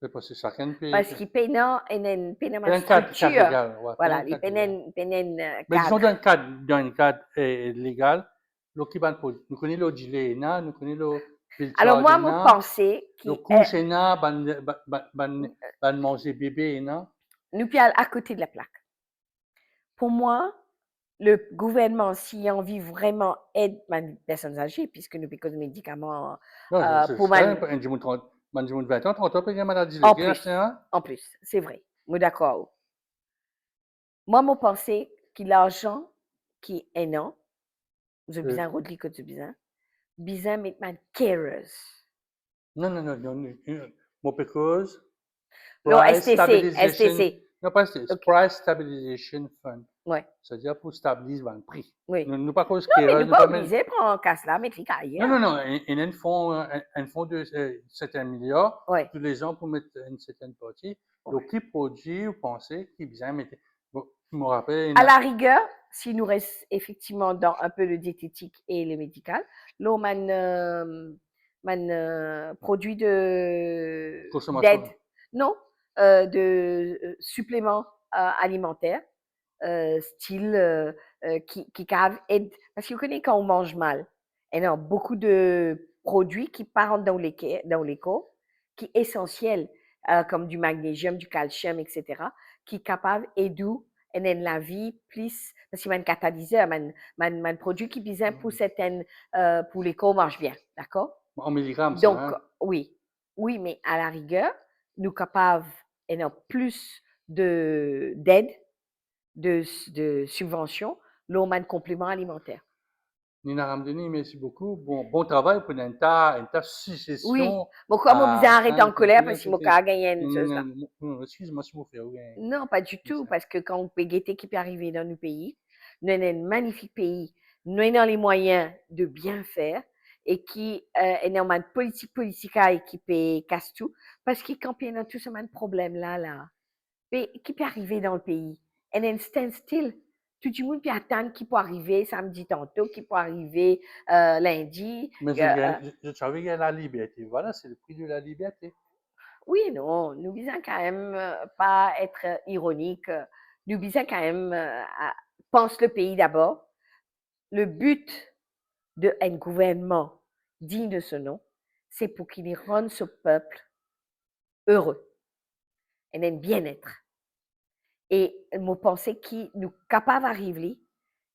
C'est parce que chacun paye. Parce qu'il paye dans une Un cadre structure. légal, ouais, Voilà, un il cadre paye légal. un Mais disons cadre. dans un cadre légal, le qui va nous connaissons le gilet, nous connaissons le Alors, moi, charge, mon pensée, le qui est, couche, ban manger bébé, nous puis à côté de la plaque. Pour moi, le gouvernement, s'il a envie vraiment aide les personnes âgées, puisque nous piquons des médicaments non, c'est pour quand même un 20 ans, 30 ans, puis il y a maladie en légale, en plus, c'est vrai. Moi, d'accord. Moi, mon pensée, que l'argent qui est non, je besoin de que tu besoin mettre ma carers. non, mon because, Non, price STC, stabilization, STC. non, pas STC, OK. price stabilization fund. Ouais, C'est-à-dire pour stabiliser le prix. oui. Nous pas cause Non, mais que nous nous pas pas mettre. obligés de prendre un casse là, mettre les ailleurs. Non, il y a un fonds de certains milliards Ouais, tous les ans pour mettre une certaine partie. Donc, ouais. qui produit, vous pensez, qui bien mettre. Bon, je me rappelle, À la rigueur, s'il nous reste effectivement dans un peu le diététique et le médical, là, on a produit d'aide, consommation. non, de suppléments alimentaires, style qui cave aide. Parce que vous connaissez quand on mange mal, il y a beaucoup de produits qui partent dans les corps, qui sont essentiels, comme du magnésium, du calcium, etc., qui sont capables d'aider la vie plus, parce qu'il y a un catalyseur, un produit qui besoin pour certaines, pour les corps marche bien, d'accord? En milligrammes, ça, Donc, hein? oui, oui, mais à la rigueur, nous capables, et non, plus d'aide, de subventions, l'on a un complément alimentaire. Nina Ramdeni, merci beaucoup. Bon travail pour une Oui, suggestion bon, comme on à besoin arrêter en 5 colère parce qu'il m'a gagné une chose là. excuse-moi si vous faites rien. Non, pas du tout, parce que quand on peut guetter qui peut arriver dans nos pays, nous avons un magnifique pays, nous avons les moyens de bien faire et qui est une politique qui peut casse tout, parce que quand il y a tout ce problème là, mais qui peut arriver dans le pays, et un standstill. Tout le monde peut attendre qui peut arriver samedi tantôt, qui peut arriver lundi. Mais je savais qu'il y a la liberté. Voilà, c'est le prix de la liberté. Oui, non, nous disons quand même pas être ironique. Nous disons quand même, pense le pays d'abord. Le but d'un gouvernement digne de ce nom, c'est pour qu'il rende ce peuple heureux et un bien-être. Et nous pensons qu'il nous capable d'arriver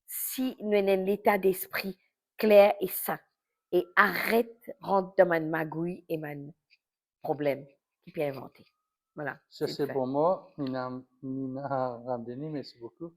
si nous avons un état d'esprit clair et sain et arrête rentrer dans ma magouille et mon problème et puis inventer. Voilà, Ça, c'est le c'est fait. bon mot. Nina Ramdeni, merci beaucoup.